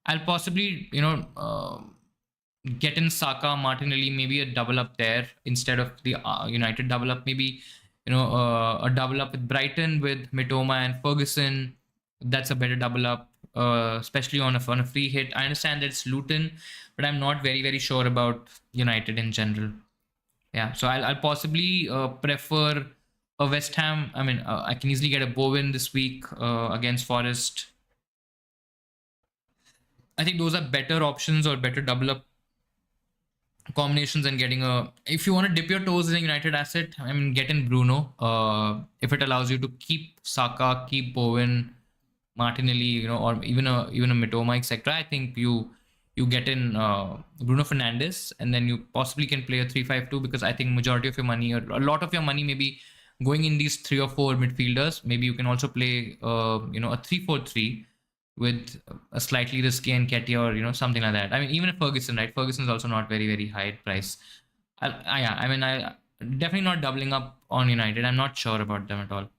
I'll possibly, get in Saka, Martinelli, maybe a double up there instead of the United double up. Maybe, a double up with Brighton with Mitoma and Ferguson. That's a better double up, especially on a free hit. I understand that it's Luton, but I'm not very, very sure about United in general. Yeah, so I'll possibly prefer a West Ham. I mean, I can easily get a Bowen this week against Forest. I think those are better options or better double up combinations than getting if you want to dip your toes in a United asset, I mean, get in Bruno. If it allows you to keep Saka, keep Bowen, Martinelli, or even a Mitoma, etc. I think you get in Bruno Fernandes, and then you possibly can play a 3-5-2, because I think majority of your money, or a lot of your money, may be going in these 3 or 4 midfielders. Maybe you can also play a 3-4-3 with a slightly risky Nketiah or something like that. I mean, even if Ferguson, right? Ferguson is also not very, very high price. I definitely not doubling up on United. I'm not sure about them at all.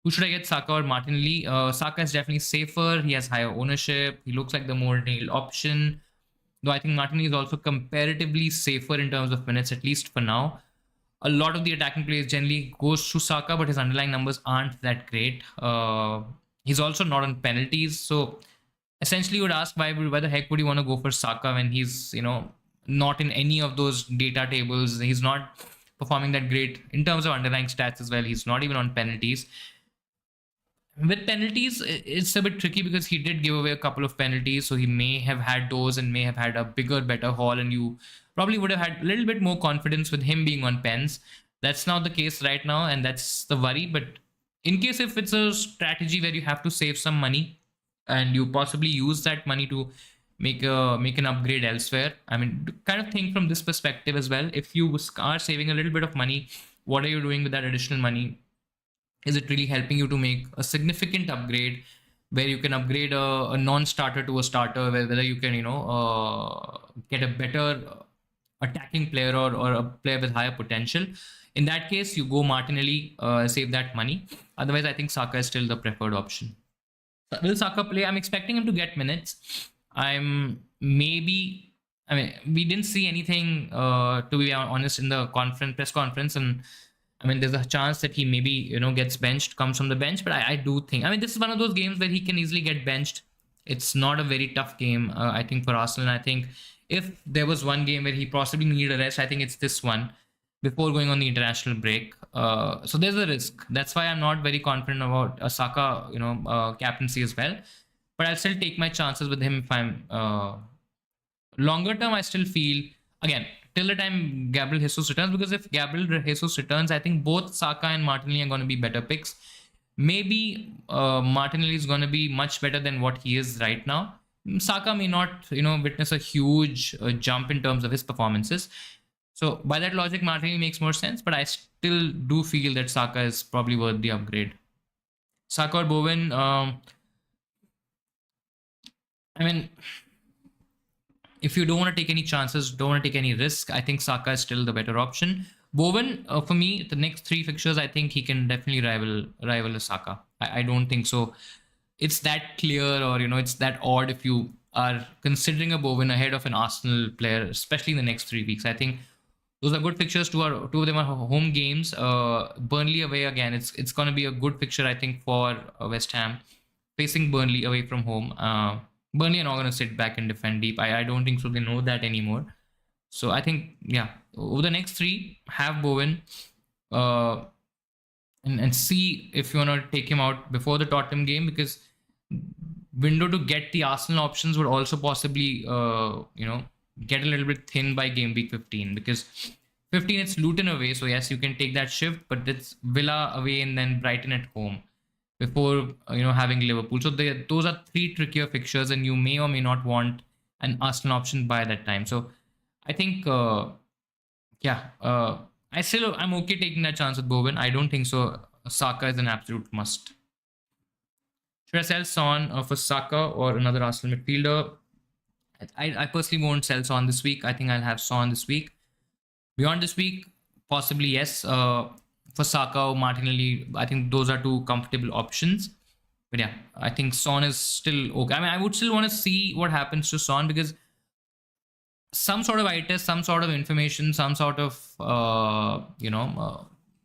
Who should I get, Saka or Martinelli? Saka is definitely safer. He has higher ownership. He looks like the more nailed option. Though I think Martinelli is also comparatively safer in terms of minutes, at least for now. A lot of the attacking plays generally goes to Saka, but his underlying numbers aren't that great. He's also not on penalties. So essentially you would ask, why the heck would you want to go for Saka when he's, not in any of those data tables? He's not performing that great in terms of underlying stats as well. He's not even on penalties. With penalties, it's a bit tricky because he did give away a couple of penalties. So he may have had those and may have had a bigger, better haul. And you probably would have had a little bit more confidence with him being on pens. That's not the case right now. And that's the worry. But in case if it's a strategy where you have to save some money and you possibly use that money to make an upgrade elsewhere. I mean, kind of think from this perspective as well. If you are saving a little bit of money, what are you doing with that additional money? Is it really helping you to make a significant upgrade where you can upgrade a non-starter to a starter, whether you can get a better attacking player or a player with higher potential? In that case, you go Martinelli, save that money. Otherwise, I think Saka is still the preferred option. Will Saka play? I'm expecting him to get minutes. I'm maybe. I mean, we didn't see anything, to be honest, in the press conference, and I mean, there's a chance that he maybe gets benched, comes from the bench. But I do think. I mean, this is one of those games where he can easily get benched. It's not a very tough game, I think, for Arsenal. And I think if there was one game where he possibly needed a rest, I think it's this one before going on the international break. So there's a risk. That's why I'm not very confident about Saka, captaincy as well. But I'll still take my chances with him if I'm longer term. I still feel, again, till the time Gabriel Jesus returns, because if Gabriel Jesus returns, I think both Saka and Martinelli are going to be better picks. Maybe Martinelli is going to be much better than what he is right now. Saka may not, witness a huge jump in terms of his performances. So by that logic, Martinelli makes more sense, but I still do feel that Saka is probably worth the upgrade. Saka or Bowen, I mean, if you don't want to take any chances, don't want to take any risk, I think Saka is still the better option. Bowen, for me, the next 3 fixtures, I think he can definitely rival Saka. I don't think so. It's that clear, or it's that odd if you are considering a Bowen ahead of an Arsenal player, especially in the next 3 weeks. I think those are good fixtures. Two of them are home games. Burnley away again. It's going to be a good fixture, I think, for West Ham facing Burnley away from home. Burnley are not going to sit back and defend deep. I don't think so. They know that anymore. So I think, yeah, over the next 3, have Bowen and see if you want to take him out before the Tottenham game, because window to get the Arsenal options would also possibly, get a little bit thin by game week 15, because 15 it's Luton away. So yes, you can take that shift, but it's Villa away and then Brighton at home before having Liverpool. So those are 3 trickier fixtures, and you may or may not want an Arsenal option by that time. So I think I'm okay taking that chance with Bowen. I don't think so. Saka is an absolute must. Should I sell Son for Saka or another Arsenal midfielder? I personally won't sell Son this week. I think I'll have Son this week. Beyond this week, possibly yes. For Saka or Martinelli, I think those are 2 comfortable options. But yeah, I think Son is still okay. I mean, I would still want to see what happens to Son, because some sort of eye test, some sort of information, some sort of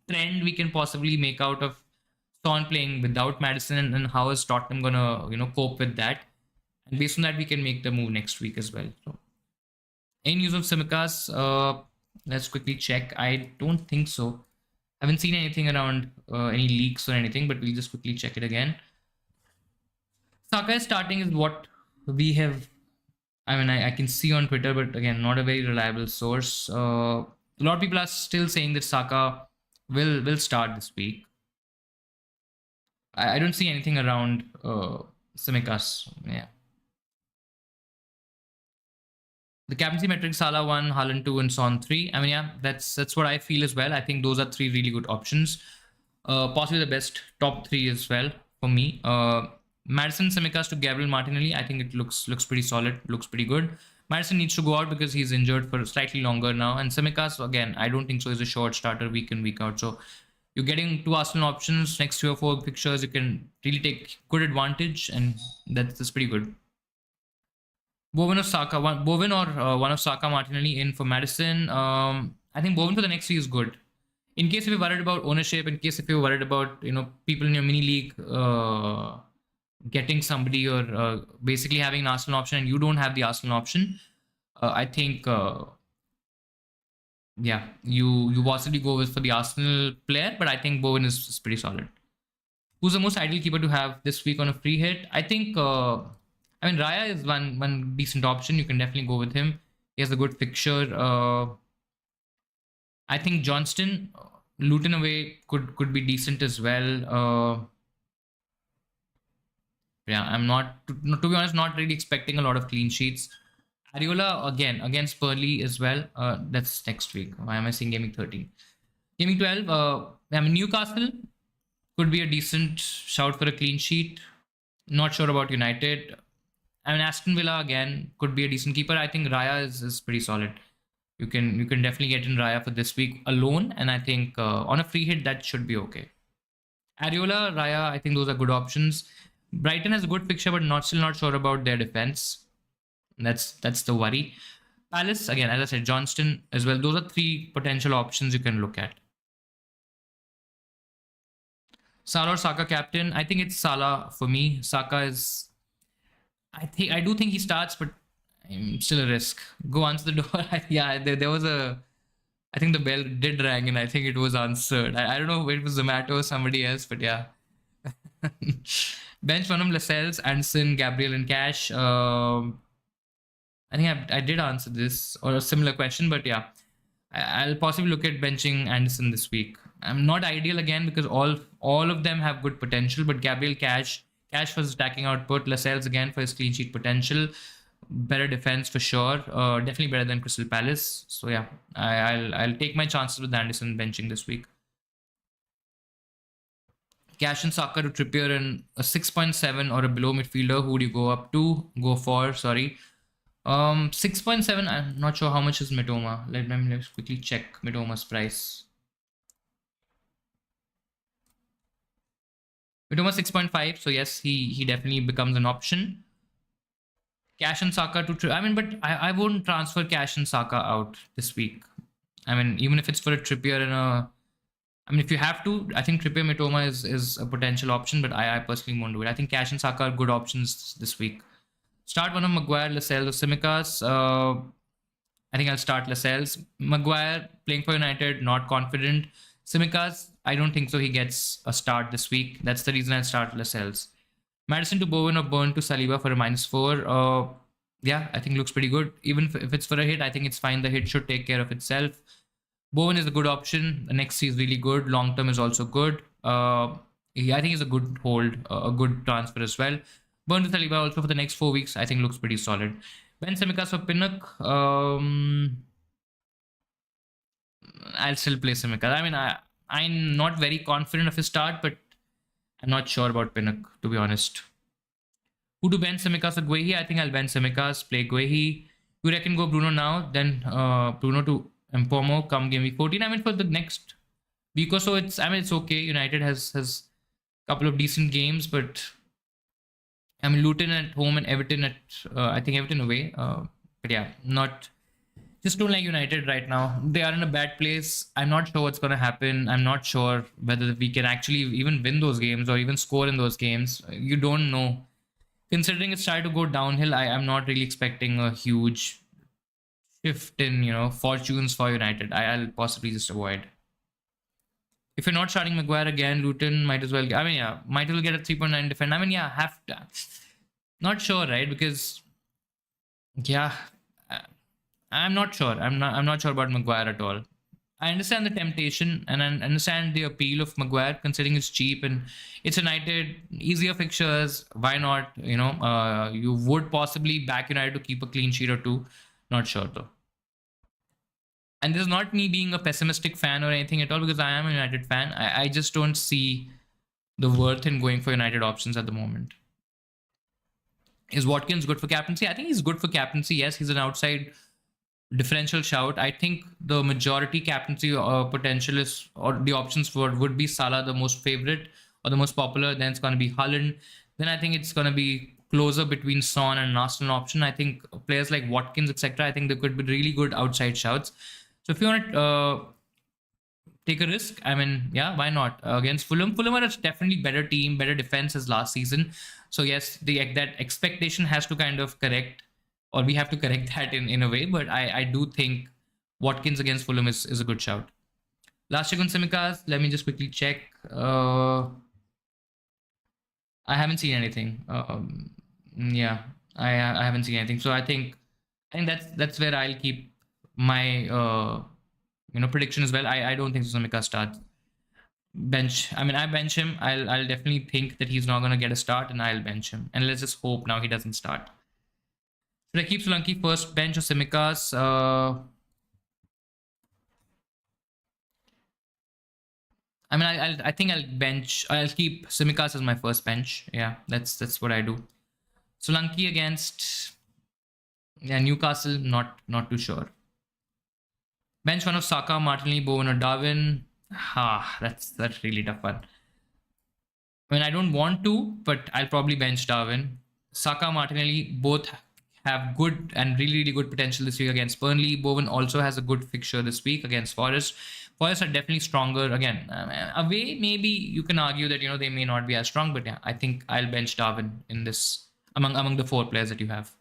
trend we can possibly make out of Son playing without Maddison, and how is Tottenham gonna cope with that. And based on that, we can make the move next week as well. So, any news of Tsimikas? Let's quickly check. I don't think so. I haven't seen anything around any leaks or anything, but we'll just quickly check it again. Saka is starting is what we have. I mean, I can see on Twitter, but again, not a very reliable source. A lot of people are still saying that Saka will start this week. I don't see anything around Tsimikas. Yeah. The captaincy metrics: Salah 1, Haaland 2, and Son 3. I mean, yeah, that's what I feel as well. I think those are 3 really good options. Possibly the best top 3 as well for me. Maddison, Tsimikas to Gabriel Martinelli. I think it looks pretty solid. Looks pretty good. Maddison needs to go out because he's injured for slightly longer now. And Tsimikas, again, I don't think so. He's a short starter week in, week out. So you're getting 2 Arsenal options. Next 3 or 4 fixtures, you can really take good advantage. And that's pretty good. Bowen or Saka, Bowen or one of Saka, Martinelli in for Maddison. I think Bowen for the next 3 is good. In case if you're worried about ownership, in case if you're worried about people in your mini league getting somebody, or basically having an Arsenal option and you don't have the Arsenal option, I think you possibly go for the Arsenal player, but I think Bowen is pretty solid. Who's the most ideal keeper to have this week on a free hit? I think Raya is one decent option. You can definitely go with him. He has a good fixture. I think Johnston, Luton away could be decent as well. Yeah, I'm not, to be honest, not really expecting a lot of clean sheets. Ariola again against Burnley as well. That's next week. Why am I saying gaming 13? Gaming 12. I mean Newcastle could be a decent shout for a clean sheet. Not sure about United. I mean Aston Villa again could be a decent keeper. I think Raya is pretty solid. You can definitely get in Raya for this week alone, and I think on a free hit that should be okay. Ariola, Raya, I think those are good options. Brighton has a good fixture, but not still not sure about their defense. That's the worry. Palace again, as I said, Johnston as well. Those are three potential options you can look at. Salah or Saka captain? I think it's Salah for me. Saka is. I do think he starts, but still a risk. Go answer the door. Yeah, there was a. I think the bell did ring, and I think it was answered. I don't know if it was Zomato or somebody else, but yeah. Bench one of Lascelles, Anderson, Gabriel, and Cash. I think I did answer this or a similar question, but yeah, I'll possibly look at benching Anderson this week. I'm not ideal again because all of them have good potential, but Gabriel Cash for his attacking output, Lascelles again for his clean sheet potential, better defense for sure, definitely better than Crystal Palace. So yeah, I'll take my chances with Anderson benching this week. Cash and Saka to Trippier and a 6.7 or a below midfielder. Who do you go up to? Go for, sorry. 6.7. I'm not sure how much is Mitoma. Let's quickly check Mitoma's price. Mitoma 6.5. So yes, he definitely becomes an option. Cash and Saka to. I mean, but I won't transfer Cash and Saka out this week. I mean, even if it's for a Trippier and a. I mean, if you have to, I think Trippier Mitoma is a potential option, but I personally won't do it. I think Cash and Saka are good options this week. Start one of Maguire, Lascelles, or Simicas. I think I'll start Lascelles. Maguire playing for United, not confident. Simicas, I don't think so. He gets a start this week. That's the reason I'll start Lascelles. Madison to Bowen or Burn to Saliba for a -4. Yeah, I think looks pretty good. Even if it's for a hit, I think it's fine. The hit should take care of itself. Bowen is a good option. The next is really good. Long term is also good. I think he's a good hold, a good transfer as well. Burn to Saliba also for the next 4 weeks, I think looks pretty solid. Ben Semikas for Pinnock. I'll still play Semikas. I mean, I'm not very confident of his start, but I'm not sure about Pinnock, to be honest. Who to Ben Semikas or Guehi? I think I'll Ben Semikas, play Guehi. You reckon go Bruno now, then Bruno to Mpomo come game week 14. I mean, for the next week or so, it's okay. United has a couple of decent games, but I mean, Luton at home and Everton at, I think Everton away. But yeah, just don't like United right now. They are in a bad place. I'm not sure what's going to happen. I'm not sure whether we can actually even win those games or even score in those games. You don't know. Considering it's started to go downhill, I'm not really expecting a huge shift in, fortunes for United. I'll possibly just avoid. If you're not starting Maguire again, Luton might as well. Might as well get a 3.9 defend. Have to. Not sure, right? Because I'm not sure. I'm not sure about Maguire at all. I understand the temptation and I understand the appeal of Maguire, considering it's cheap and it's United, easier fixtures. Why not? You would possibly back United to keep a clean sheet or two. Not sure though. And this is not me being a pessimistic fan or anything at all, because I am a United fan. I just don't see the worth in going for United options at the moment. Is Watkins good for captaincy? I think he's good for captaincy. Yes, he's an outside differential shout. I think the majority captaincy potential is, or the options for would be Salah, the most favorite or the most popular. Then it's going to be Haaland. Then I think it's going to be closer between Son and an Arsenal option. I think players like Watkins, etc. I think they could be really good outside shouts. So if you want to take a risk, why not? Against Fulham. Fulham are a definitely better team, better defense as last season. So yes, that expectation has to kind of correct, or we have to correct that in a way. But I do think Watkins against Fulham is a good shout. Last check on Simicas. Let me just quickly check. I haven't seen anything. I haven't seen anything. So I think that's where I'll keep my prediction as well. I don't think Simicas starts. bench. I mean, I bench him. I'll definitely think that he's not gonna get a start, and I'll bench him. And let's just hope now he doesn't start. Should I keep Solanke first bench or Simikas? I mean, I think I'll bench. I'll keep Simikas as my first bench. Yeah, that's what I do. Solanke against Newcastle. Not too sure. Bench one of Saka, Martinelli, Bowen, or Darwin. That's really tough one. I mean, I don't want to, but I'll probably bench Darwin. Saka, Martinelli, both have good and really good potential this week against Burnley. Bowen also has a good fixture this week against Forest. Forest are definitely stronger. Again, away, maybe you can argue that, they may not be as strong, but yeah, I think I'll bench Darwin in this among the 4 players that you have.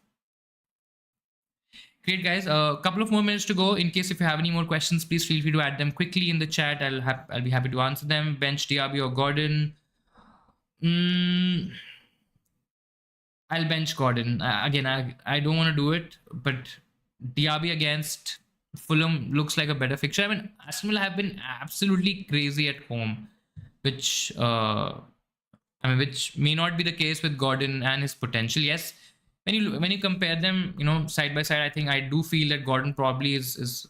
Great, guys. A couple of more minutes to go. In case if you have any more questions, please feel free to add them quickly in the chat. I'll be happy to answer them. Bench Diaby or Gordon. I'll bench Gordon. Again, I don't want to do it, but Diaby against Fulham looks like a better fixture. I mean, Aston Villa have been absolutely crazy at home, which which may not be the case with Gordon and his potential. Yes, when you compare them, side by side, I think I do feel that Gordon probably is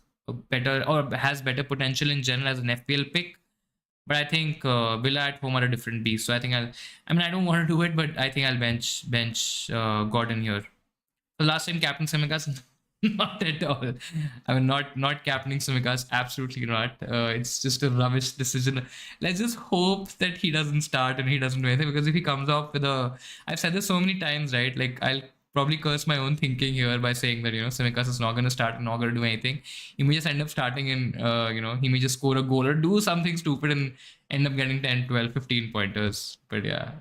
better or has better potential in general as an FPL pick. But I think Villa at home are a different beast. So I think I don't want to do it, but I think I'll bench Gordon here. The last time Captain Simikas, not at all. I mean, not captaining Simikas, absolutely not. It's just a rubbish decision. Let's just hope that he doesn't start and he doesn't do anything, because if he comes off with I've said this so many times, right? Like, I'll probably curse my own thinking here by saying that, Simikas is not going to start and not going to do anything. He may just end up starting and, he may just score a goal or do something stupid and end up getting 10, 12, 15 pointers. But yeah,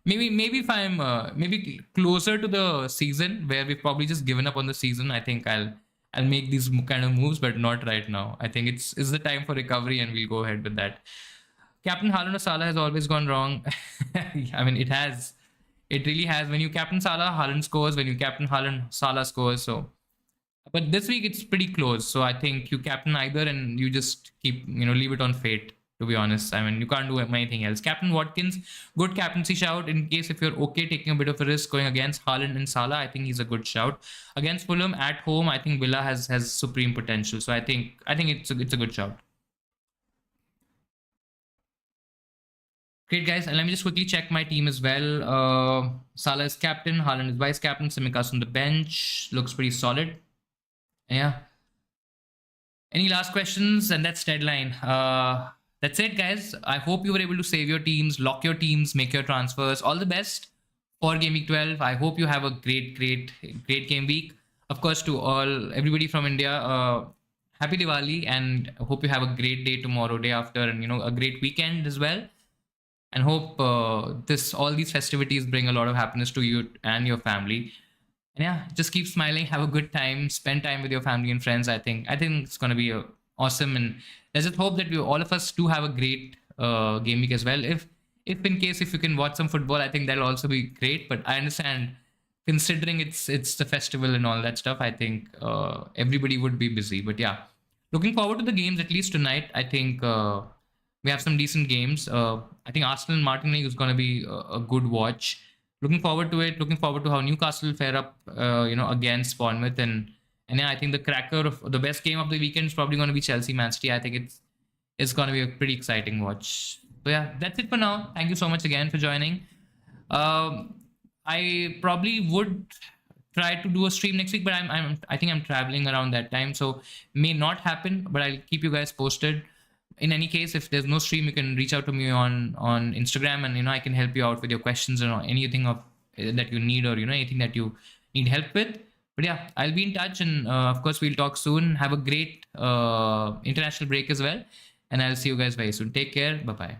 maybe if I'm maybe closer to the season where we've probably just given up on the season, I think I'll make these kind of moves, but not right now. I think it's the time for recovery and we'll go ahead with that. Captain Haaland or Salah has always gone wrong. I mean, it has. It really has. When you captain Salah, Haaland scores. When you captain Haaland, Salah scores. So, but this week it's pretty close. So I think you captain either and you just keep, leave it on fate, to be honest. I mean, you can't do anything else. Captain Watkins, good captaincy shout. In case if you're okay taking a bit of a risk going against Haaland and Salah, I think he's a good shout. Against Fulham at home, I think Villa has supreme potential. So I think it's a good shout. Great, guys. And let me just quickly check my team as well. Salah is captain, Haaland is vice captain, Simikas on the bench. Looks pretty solid. Yeah. Any last questions? And that's deadline. That's it, guys. I hope you were able to save your teams, lock your teams, make your transfers. All the best for Game Week 12. I hope you have a great game week. Of course, to everybody from India, happy Diwali, and I hope you have a great day tomorrow, day after, and a great weekend as well. And hope all these festivities bring a lot of happiness to you and your family. And yeah, just keep smiling, have a good time, spend time with your family and friends. I think it's gonna be awesome, and let's just hope that all of us do have a great game week as well. If in case if you can watch some football, I think that'll also be great. But I understand, considering it's the festival and all that stuff, I think everybody would be busy. But yeah, looking forward to the games at least tonight. I think we have some decent games. I think Arsenal and Martinelli is going to be a good watch. Looking forward to it. Looking forward to how Newcastle fare up, against Bournemouth. And yeah, I think the cracker of the best game of the weekend is probably going to be Chelsea-Man City. I think it's going to be a pretty exciting watch. So yeah, that's it for now. Thank you so much again for joining. I probably would try to do a stream next week, but I think I'm traveling around that time, so may not happen. But I'll keep you guys posted. In any case, if there's no stream, you can reach out to me on Instagram, and I can help you out with your questions or anything that you need, or anything that you need help with. But yeah, I'll be in touch, and of course we'll talk soon. Have a great international break as well, and I'll see you guys very soon. Take care. Bye bye.